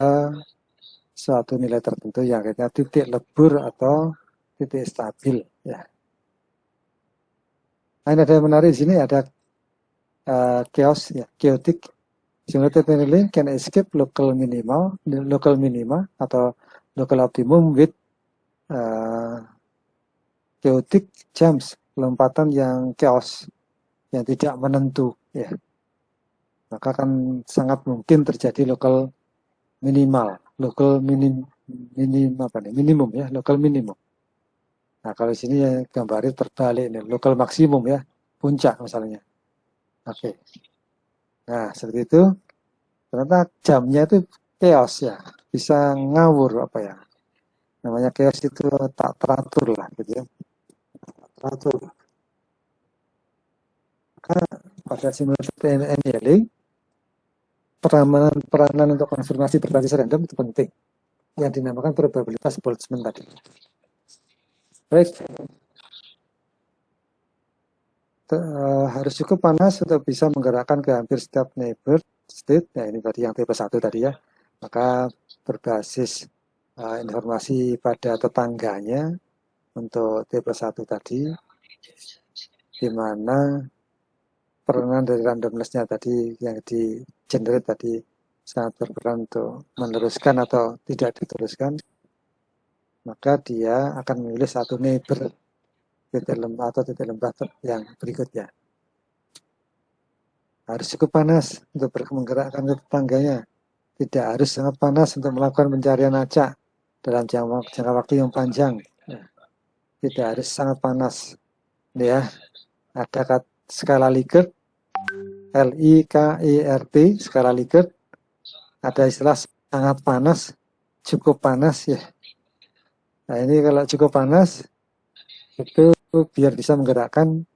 suatu nilai tertentu yang akhirnya titik lebur atau titik stabil ya. Nah, ini ada yang menarik di sini, ada chaos ya, chaotic. Simulated annealing can escape local minima atau local optimum with chaotic jumps lompatan yang chaos, yang tidak menentu, ya. Maka akan sangat mungkin terjadi local minimum ya, local minimum. Nah, kalau di sini ya gambarnya terbalik nih, local maksimum ya, puncak misalnya. Oke. Nah, seperti itu. Ternyata jamnya itu chaos ya, bisa ngawur apa ya. Namanya chaos itu tak teratur lah gitu ya. Teratur. Maka pada simulator annealing, peranan untuk konfirmasi berbasis random itu penting. Yang dinamakan probabilitas Boltzmann tadi. Baik, harus cukup panas untuk bisa menggerakkan ke hampir setiap neighbor state. Ya ini tadi yang tipe 1 tadi ya. Maka berbasis informasi pada tetangganya untuk tipe 1 tadi, di mana peranan dari randomness-nya tadi yang di generate tadi sangat berperan untuk meneruskan atau tidak diteruskan, maka dia akan memilih satu neighbor titik lembah atau titik lembah yang berikutnya. Harus cukup panas untuk menggerakkan ke tetangganya. Tidak harus sangat panas untuk melakukan pencarian acak dalam jangka waktu yang panjang. Tidak harus sangat panas. Ini ya, ada skala Likert, LIKERT, skala Likert. Ada istilah sangat panas, cukup panas ya. Nah ini kalau cukup panas, itu biar bisa menggerakkan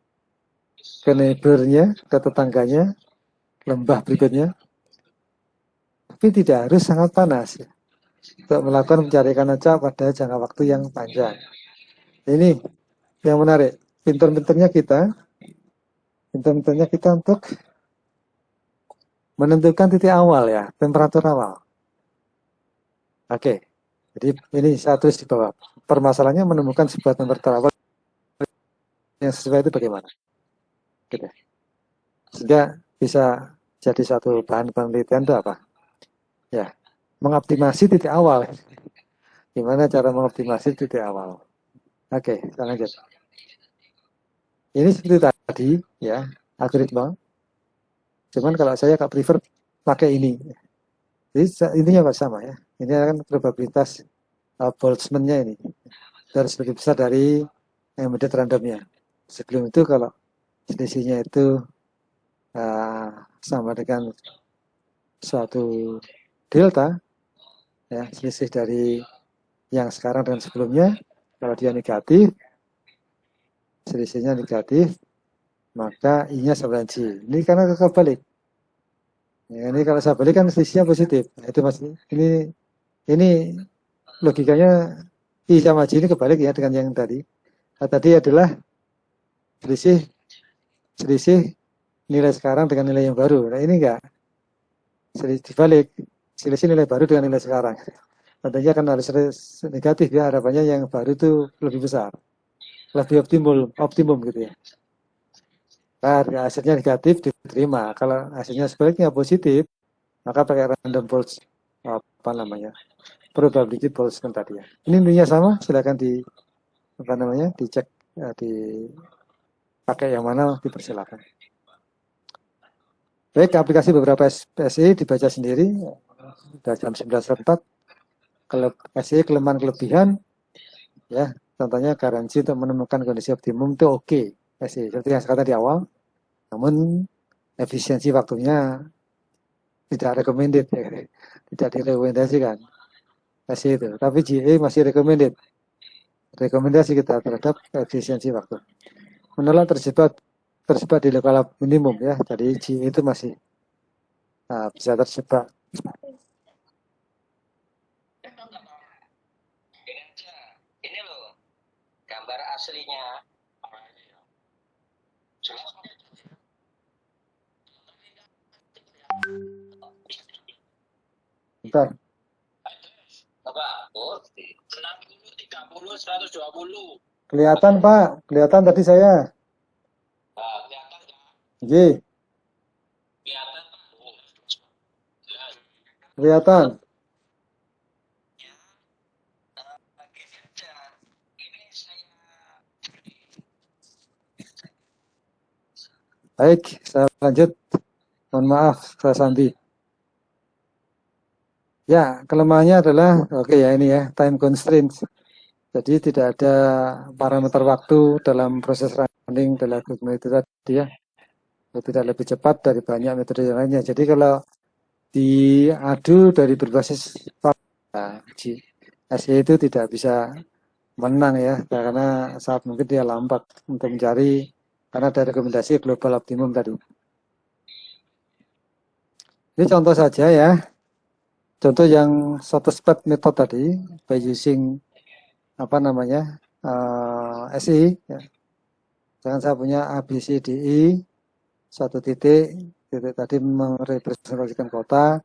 ke neighbornya, ke tetangganya, lembah berikutnya. Tapi tidak harus sangat panas ya, untuk melakukan pencarian acak pada jangka waktu yang panjang. Ini yang menarik, pinter-pinternya kita untuk menentukan titik awal ya, temperatur awal. Oke, jadi ini saya tulis di bawah. Permasalahannya menemukan sebuah temperatur awal yang sesuai itu bagaimana? Gitu. Sehingga bisa jadi satu bahan penelitian itu apa? Ya, mengoptimasi titik awal. Gimana cara mengoptimasi titik awal? Oke, kita lanjut. Ini seperti tadi ya, algoritma. Cuman kalau saya prefer pakai ini. Jadi intinya sama ya. Ini kan probabilitas Boltzmann-nya ini. Harus lebih besar dari embedded randomnya. Sebelum itu kalau selisihnya itu sama dengan suatu delta, ya selisih dari yang sekarang dan sebelumnya, kalau dia negatif, selisihnya negatif, maka I-nya sama dengan J. Ini karena kebalik. Ya, ini kalau saya balik kan selisihnya positif. Nah, itu mas, ini logikanya I sama J ini kebalik ya dengan yang tadi. Nah, tadi adalah selisih nilai sekarang dengan nilai yang baru. Nah ini enggak, dibalik, selisih nilai baru dengan nilai sekarang. Tentunya kan harus negatif ya, harapannya yang baru itu lebih besar, lebih optimum gitu ya. Nah, hasilnya negatif diterima. Kalau hasilnya sebaliknya positif, maka pakai random false apa namanya, probability false kan tadi ya. Ini intinya sama, silakan dicek, dipakai yang mana dipersilakan. Baik, aplikasi beberapa SE dibaca sendiri. Sudah jam 9.04. Kalau SE kelemahan kelebihan, ya contohnya garansi untuk menemukan kondisi optimum itu oke. SE seperti yang saya katakan di awal. Namun efisiensi waktunya tidak recommended, ya. Tidak direkomendasikan SE itu. Tapi GA masih recommended. Rekomendasi kita terhadap efisiensi waktu. Menolak terjebak di lokal minimum ya. Jadi GA itu masih bisa terjebak. Ini loh gambar aslinya. Bentar. Coba, 60, 30, 120. Kelihatan Pak, kelihatan tadi saya. Nah, kelihatan ya? G, Kelihatan. kelihatan. Gini aja. Ini saya Baik, saya lanjut. Mohon maaf, saya Sandi. Ya, kelemahannya adalah, oke ya ini ya, time constraints. Jadi tidak ada parameter waktu dalam proses running dalam algoritma itu tadi ya. Tidak lebih cepat dari banyak metode yang lainnya. Jadi kalau diadu dari berbasis fakta, SE itu tidak bisa menang ya, karena saat mungkin dia lambat untuk mencari, karena ada rekomendasi global optimum tadi. Ini contoh saja ya, contoh yang satu step method tadi, by using apa namanya, SI, ya. Misalkan saya punya A, B, C, D, E, satu titik tadi merepresentasikan kota,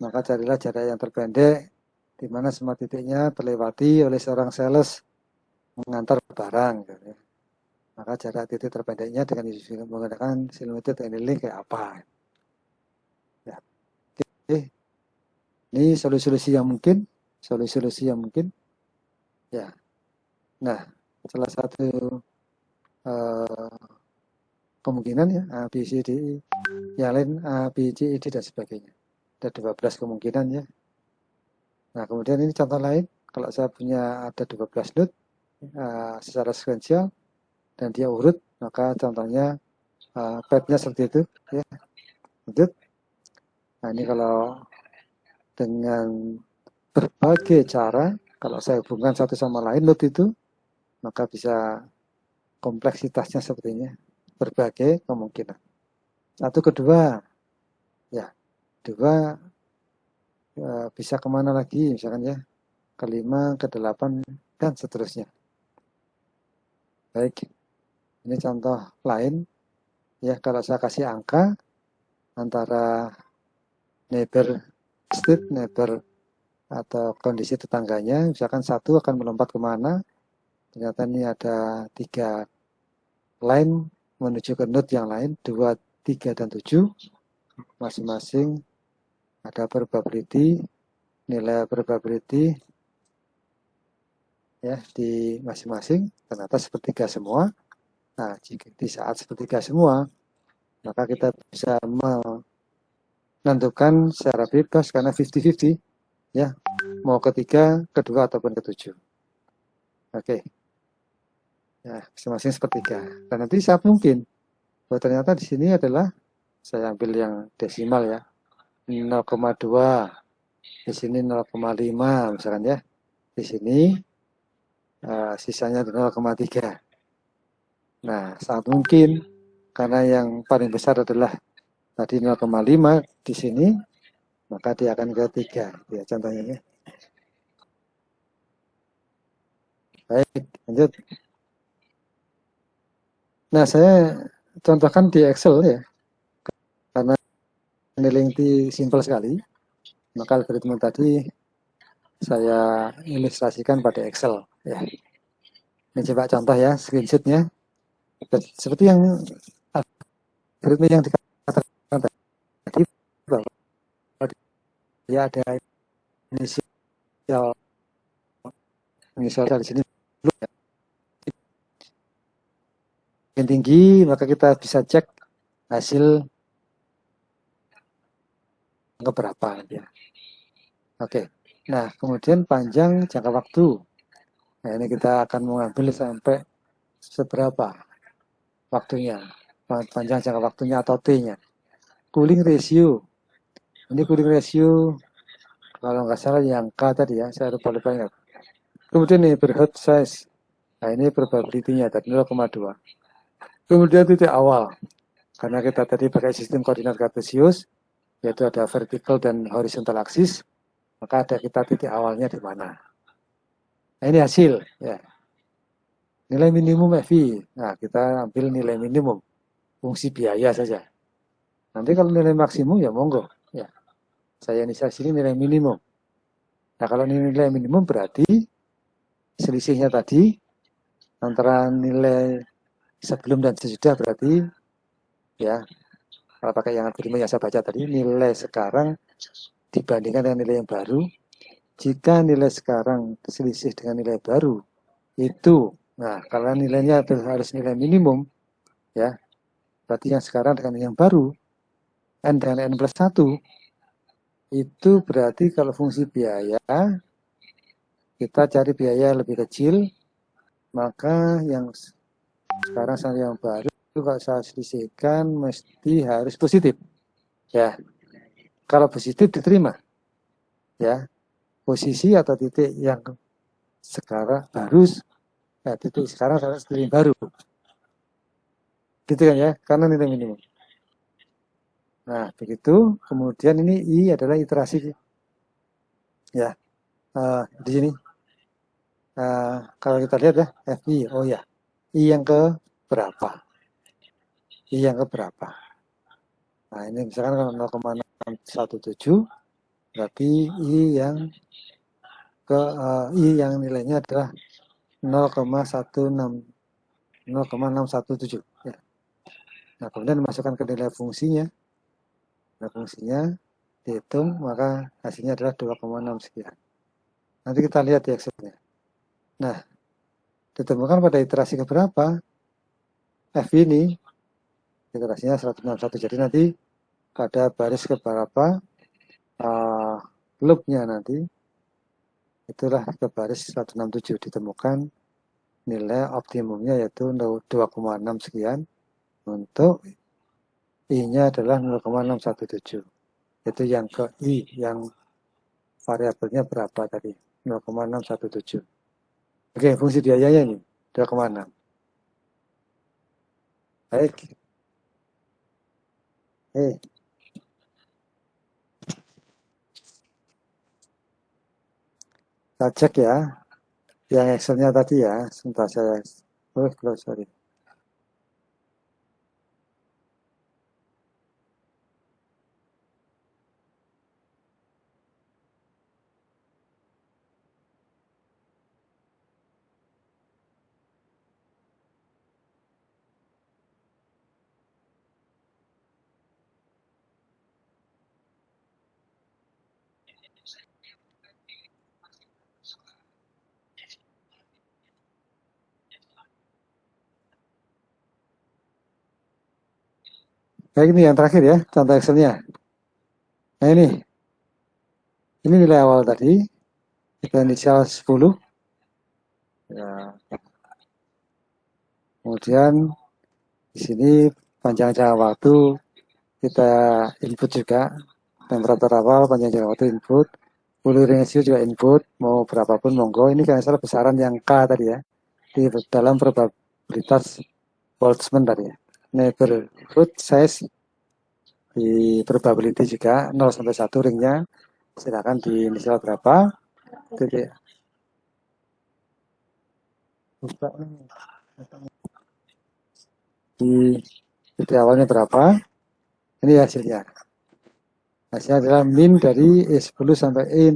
maka carilah jarak yang terpendek, di mana semua titiknya terlewati oleh seorang sales mengantar barang. Gitu ya. Maka jarak titik terpendeknya dengan menggunakan sinusoid ini kayak apa? Ya. Oke. Ini solusi-solusi yang mungkin, solusi-solusi yang mungkin. Ya. Nah, salah satu kemungkinan ya A, B, C, D, E. Yang lain A, B, C, E, D dan sebagainya. Ada 12 kemungkinan ya. Nah, kemudian ini contoh lain. Kalau saya punya ada 12 node secara sequential dan dia urut, maka contohnya path-nya seperti itu ya. Lanjut. Nah, ini kalau dengan berbagai cara, kalau saya hubungkan satu sama lain node itu, maka bisa kompleksitasnya sepertinya berbagai kemungkinan. Satu kedua, ya, dua bisa kemana lagi, misalkan ya, kelima, ke-8 dan seterusnya. Baik, ini contoh lain ya. Kalau saya kasih angka antara neighbor state, neighbor atau kondisi tetangganya, misalkan satu akan melompat kemana, ternyata ini ada 3 line menuju ke node yang lain, 2, 3, dan 7, masing-masing ada probability, nilai probability ya di masing-masing, ternyata sepertiga semua. Nah, jika di saat sepertiga semua, maka kita bisa menentukan secara bebas karena 50-50 ya, mau ketiga, kedua ataupun ketujuh. Oke. Ya, masing-masing sepertiga. Dan nanti saat mungkin bahwa ternyata di sini adalah saya ambil yang desimal ya. 0,2, di sini 0,5 misalkan ya. Di sini sisanya 0,3. Nah, saat mungkin karena yang paling besar adalah tadi 0,5 di sini, maka dia akan ke 3 ya contohnya ya. Baik, lanjut. Nah, saya contohkan di Excel ya. Karena nilai inti simpel sekali, maka algoritma tadi saya ilustrasikan pada Excel ya. Ini coba contoh ya, screenshotnya. Seperti yang algoritma yang dikatakan tadi, bahwa dia ada inisial di sini ya. Yang tinggi, maka kita bisa cek hasil ke berapa ya. Oke. Nah, kemudian panjang jangka waktu. Nah, ini kita akan mengambil sampai seberapa waktunya, panjang jangka waktunya atau T-nya. Cooling ratio. Ini cooling ratio kalau nggak salah yang K tadi ya, saya lupa ingat. Kemudian neighborhood size. Nah, ini probability-nya tadi 0,2. Kemudian titik awal. Karena kita tadi pakai sistem koordinat kartesius, yaitu ada vertical dan horizontal axis, maka ada kita titik awalnya di mana. Nah, ini hasil ya. Nilai minimum FI. Nah, kita ambil nilai minimum fungsi biaya saja. Nanti kalau nilai maksimum ya monggo ya. Saya inisiasi ini nilai minimum. Nah, kalau nilai minimum berarti selisihnya tadi antara nilai sebelum dan sesudah, berarti ya, kalau pakai yang algoritma yang saya baca tadi, nilai sekarang dibandingkan dengan nilai yang baru. Jika nilai sekarang selisih dengan nilai baru itu, nah kalau nilainya harus nilai minimum ya, berarti yang sekarang dengan yang baru, N dengan N plus 1, itu berarti kalau fungsi biaya, kita cari biaya lebih kecil, maka yang sekarang sama yang baru, kalau saya selisihkan, mesti harus positif. Ya, kalau positif diterima. Ya, posisi atau titik yang sekarang harus, titik sekarang harus titik baru. Gitu kan ya, karena nilai minimum. Nah, begitu. Kemudian ini I adalah iterasi. Ya, di sini. Kalau kita lihat ya, FI. Oh ya, I yang ke berapa? I yang ke berapa? Nah, ini misalkan kalau 0,617, berarti I yang ke I yang nilainya adalah 0,617. Ya. Nah, kemudian dimasukkan ke nilai fungsinya. Nah, fungsinya dihitung, maka hasilnya adalah 2,6 sekian. Nanti kita lihat di Excel-nya. Nah, ditemukan pada iterasi keberapa? F ini, iterasinya 161. Jadi nanti pada baris keberapa, loopnya nanti, itulah ke baris 167 ditemukan nilai optimumnya yaitu 2,6 sekian untuk I-nya adalah 0,617. Itu yang ke I, yang variabelnya berapa tadi? 0,617. Oke, fungsi biayanya ini 2,6. Baik. Kita cek ya. Yang Excel-nya tadi ya. Sebentar saya. Sorry. Baik, ini yang terakhir ya, contoh Excel-nya. Nah ini nilai awal tadi, kita inisial 10. Ya. Kemudian di sini panjang jangka waktu kita input juga, temperatur awal, panjang jangka waktu input, Full ratio juga input, mau berapapun monggo. Ini kan salah besaran yang K tadi ya, di dalam probabilitas Boltzmann tadi ya. Neighborhood size di probability juga 0 sampai 1 ringnya, silakan di inisial berapa, titik di titik awalnya berapa, ini hasilnya. Hasilnya adalah min dari E10 sampai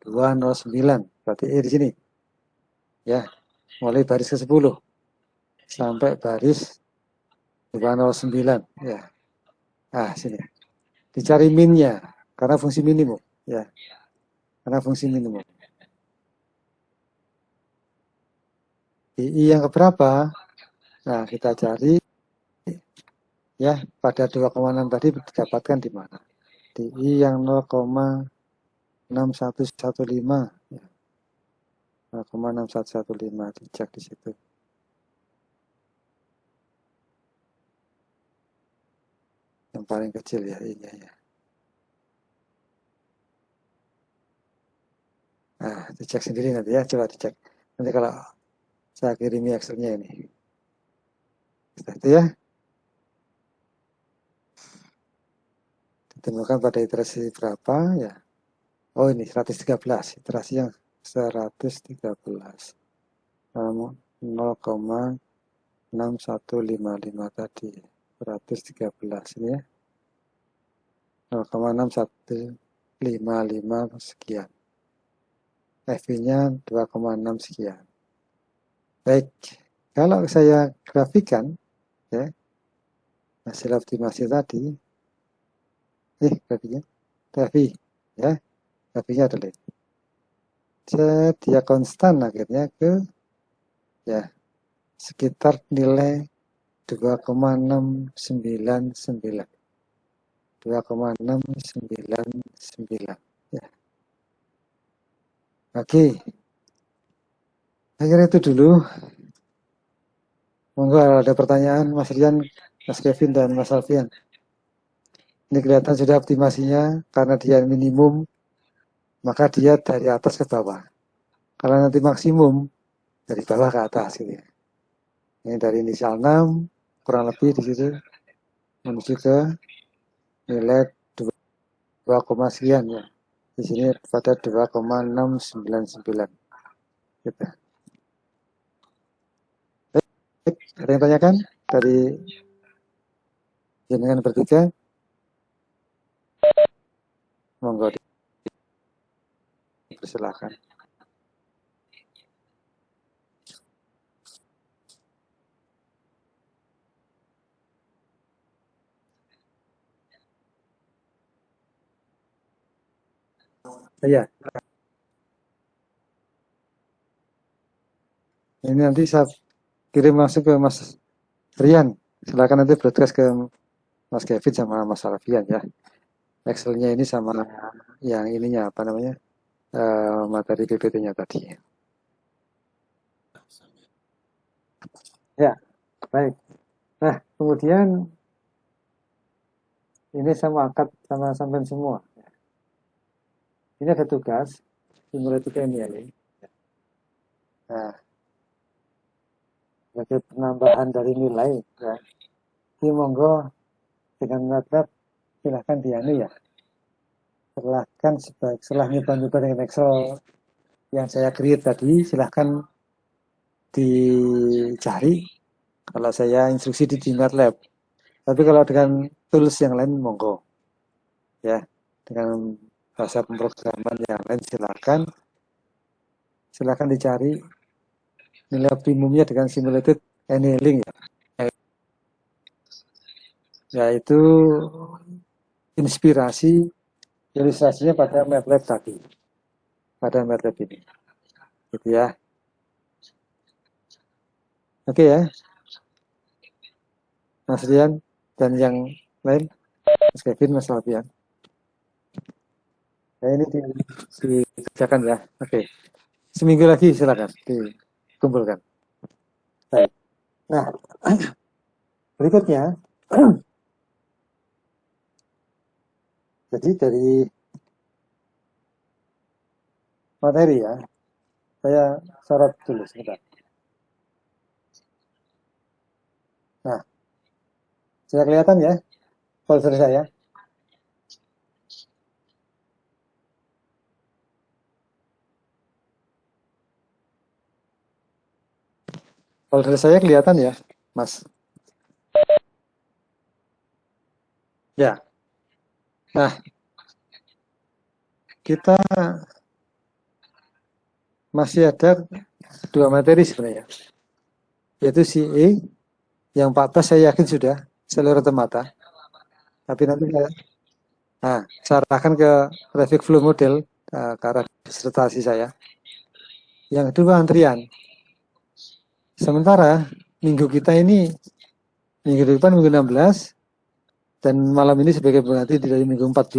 E209, berarti E di sini. Ya, mulai baris ke-10 sampai baris 209 ya. Nah, sini. Dicari minnya karena fungsi minimum ya. Karena fungsi minimum. Di I yang keberapa? Nah, kita cari ya pada 2,6 tadi didapatkan di mana? Di I yang 0,6115 ya. 0,6115 dicek di situ. Yang paling kecil ya I-nya ya. Nah, dicek sendiri nanti ya, coba dicek. Nanti kalau saya kirimi Excel-nya ini. Itu ya. Ditemukan pada iterasi berapa ya. Oh ini 113, iterasi yang 113. 0,6155 tadi. 113 ini ya. 0,6155 sekian. FI-nya 2,6 sekian. Baik, kalau saya grafikan ya, hasil optimasi tadi, grafiknya, FI ya, FI-nya adalah dia konstan akhirnya ke ya sekitar nilai 2,699. 2,699 ya. Oke, saya kira itu dulu. Monggo ada pertanyaan Mas Rian, Mas Kevin, dan Mas Alfian. Ini kelihatan sudah optimasinya karena dia minimum, maka dia dari atas ke bawah. Kalau nanti maksimum, dari bawah ke atas gitu ya. Ini dari inisial 6, kurang lebih di situ, menuju ke nilai 2, sekian ya. Di sini pada 2,699 gitu. Baik, ada yang tanyakan dari jenengan bertiga? Monggo dipersilakan. Iya, ini nanti saya kirim langsung ke Mas Rian. Silakan nanti broadcast ke Mas Kevin sama Mas Alfian ya. Excelnya ini sama yang ininya apa namanya, materi PPT-nya tadi. Ya, baik. Nah, kemudian ini sama angkat sama sampean semua. Ini ada tugas simulatif ini. Nah, sebagai penambahan dari nilai ya. Ini monggo dengan MATLAB silahkan dianu ya. Silahkan setelah nyoba-nyoba dengan Excel yang saya create tadi, silahkan dicari. Kalau saya instruksi di MATLAB. Tapi kalau dengan tools yang lain monggo ya. Dengan bahasa pemrograman yang lain silahkan dicari nilai optimumnya dengan simulated annealing ya. Yaitu inspirasi ilustrasinya pada MATLAB tadi. Pada MATLAB ini. Gitu ya. Oke ya. Mas Rian dan yang lain, Mas Kevin, Mas Alfian. Nah, ini dikerjakan ya. Oke. Seminggu lagi silakan dikumpulkan. Baik. Nah, berikutnya, jadi dari materi ya, saya sorot dulu sebentar. Nah, sudah kelihatan ya folder saya? Folder saya kelihatan ya, Mas? Ya. Nah, kita masih ada 2 materi sebenarnya. Yaitu CE yang 14 saya yakin sudah seluruh mata. Tapi nanti saya arahkan ke traffic flow model ke arah disertasi saya. Yang kedua antrian. Sementara minggu kita ini minggu depan minggu 16 dan malam ini sebagai pengganti dari minggu 14.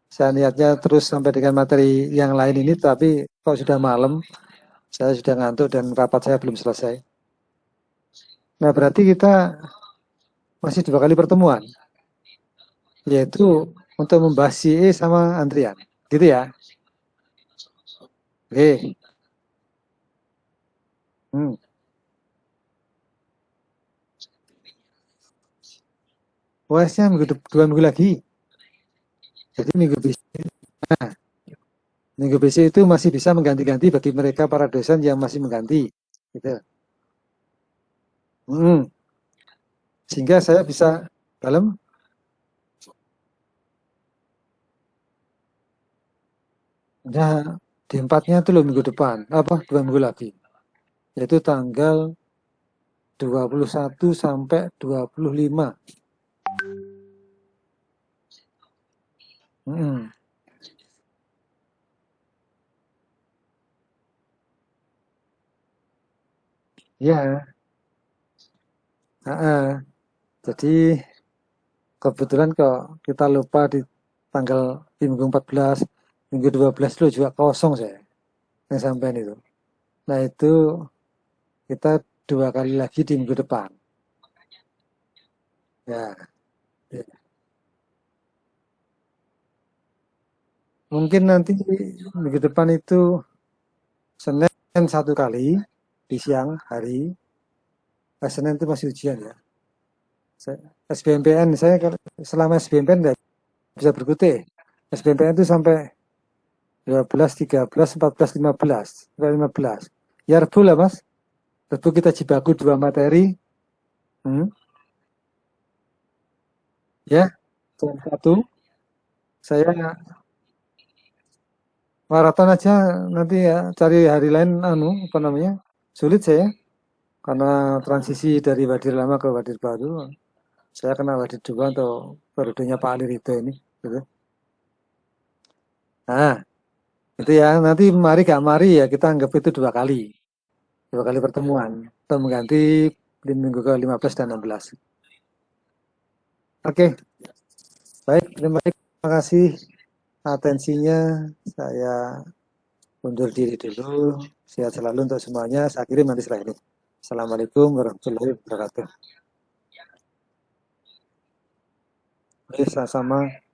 Saya niatnya terus sampai dengan materi yang lain ini, tapi kalau sudah malam saya sudah ngantuk dan rapat saya belum selesai. Nah, berarti kita masih 2 kali pertemuan, yaitu untuk membahas CE sama antrian, gitu ya. Oke. UAS-nya 2 minggu lagi. Jadi minggu besok itu masih bisa mengganti-ganti bagi mereka para dosen yang masih mengganti, gitu. Sehingga saya bisa dalam di 4-nya itu loh minggu depan, 2 minggu lagi. Yaitu tanggal 21 sampai 25. Ya, Jadi kebetulan kok kita lupa di tanggal di minggu 14, minggu 12 itu juga kosong saya yang sampean itu. Nah itu kita 2 kali lagi di minggu depan. Ya, ya. Mungkin nanti minggu depan itu Senin 1 kali di siang hari. Senin itu masih ujian ya. SBMPN saya selama SBMPN nggak bisa berkutik. SBMPN itu sampai 12, 13, 14, 15. Sampai 15. Ya Rebu lah mas. Rebu kita jibaku 2 materi. Hmm, ya, jam 1. Saya maraton aja nanti ya cari hari lain apa namanya. Sulit saya karena transisi dari Wadir lama ke Wadir baru. Saya kena Wadir 2 atau periodenya Pak Ali Ridho ini. Gitu. Nah, itu ya. Nanti mari gak mari ya kita anggap itu 2 kali. 2 kali pertemuan. Atau mengganti di minggu ke-15 dan 16. Oke, baik. Terima kasih atensinya. Saya undur diri dulu. Sehat selalu untuk semuanya. Saya kirim nanti setelah ini. Assalamualaikum warahmatullahi wabarakatuh. Oke, sama-sama.